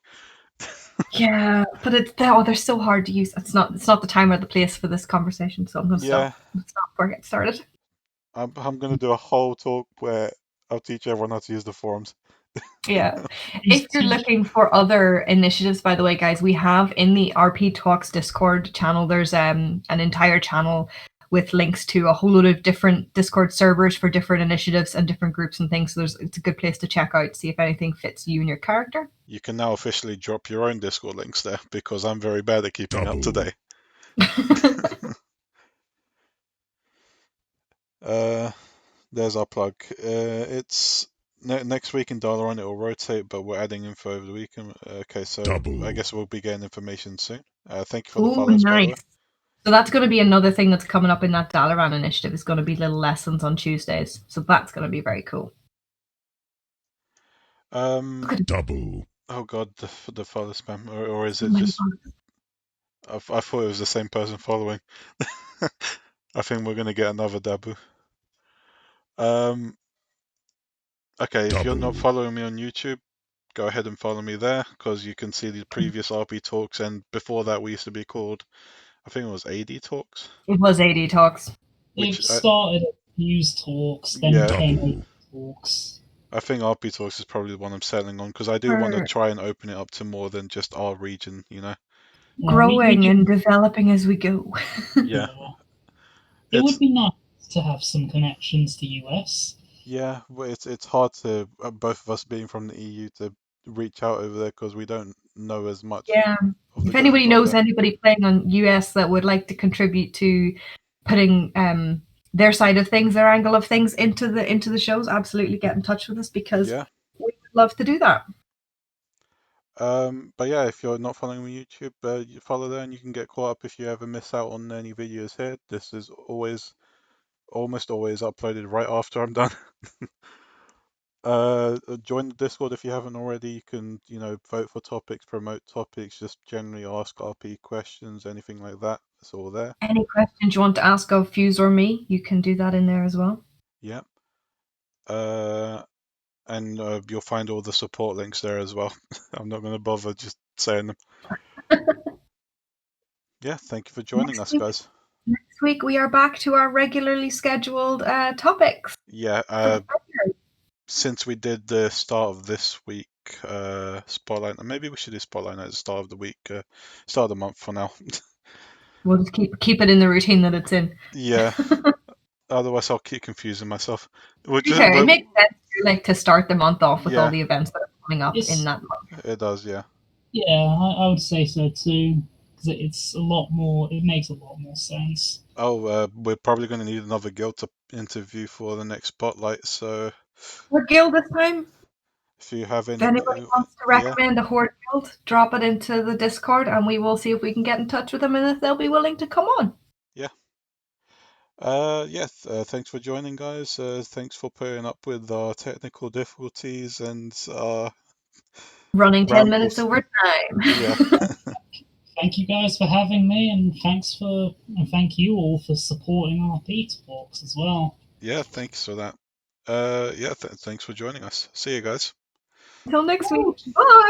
Yeah, but they're so hard to use. It's not the time or the place for this conversation, so I'm going to stop before I get started. I'm going to do a whole talk where I'll teach everyone how to use the forums. Yeah. If you're looking for other initiatives, by the way, guys, we have in the RP Talks Discord channel, there's an entire channel with links to a whole load of different Discord servers for different initiatives and different groups and things. So it's a good place to check out, see if anything fits you and your character. You can now officially drop your own Discord links there because I'm very bad at keeping up to date. There's our plug. It's next week in Dalaran. It will rotate, but we're adding info over the weekend. Okay, so I guess we'll be getting information soon. Thank you for the follows, by the way. So that's going to be another thing that's coming up in that Dalaran initiative. Is going to be little lessons on Tuesdays. So that's going to be very cool. Oh god, the follow spam, or is it just? I thought it was the same person following. I think we're going to get another Dabu. Okay, if you're not following me on YouTube, go ahead and follow me there because you can see the previous RP talks, and before that we used to be called, I think it was AD Talks. It was AD Talks. It started at Fuse Talks, then became Talks. I think RP Talks is probably the one I'm settling on because I do want to try and open it up to more than just our region, you know. Growing and developing as we go. Yeah. It would be nice to have some connections to US. Yeah, but it's hard to, both of us being from the EU, to reach out over there because we don't know as much. Yeah. If anybody knows anybody playing on US that would like to contribute to putting their side of things, their angle of things into the shows, absolutely get in touch with us because we would love to do that. But yeah, if you're not following me on YouTube, you follow there and you can get caught up if you ever miss out on any videos here. This is almost always uploaded right after I'm done. Join the Discord if you haven't already. You can, vote for topics, promote topics, just generally ask RP questions, anything like that. It's all there. Any questions you want to ask of Fuse or me, you can do that in there as well. Yep. And you'll find all the support links there as well. I'm not going to bother just saying them. Yeah, thank you for joining us, guys. Next next week we are back to our regularly scheduled topics. Yeah. Since we did the start of this week spotlight, maybe we should do spotlight at the start of the week, start of the month for now. We'll just keep it in the routine that it's in. Yeah. Otherwise, I'll keep confusing myself. It makes sense to start the month off with all Yeah. the events that are coming up in that month. It does, yeah. Yeah, I would say so too, because it's a lot more. It makes a lot more sense. Oh, we're probably going to need another guild to interview for the next spotlight. So, What guild this time? if you have any, If anybody wants to recommend a Horde guild, drop it into the Discord, and we will see if we can get in touch with them and if they'll be willing to come on. Yeah. Thanks for joining, guys. Thanks for putting up with our technical difficulties and running 10 minutes rambles. over time. Yeah. Thank you guys for having me, and thank you all for supporting our beta box as well. Yeah, thanks for that. Thanks for joining us. See you guys. Until next week. Bye.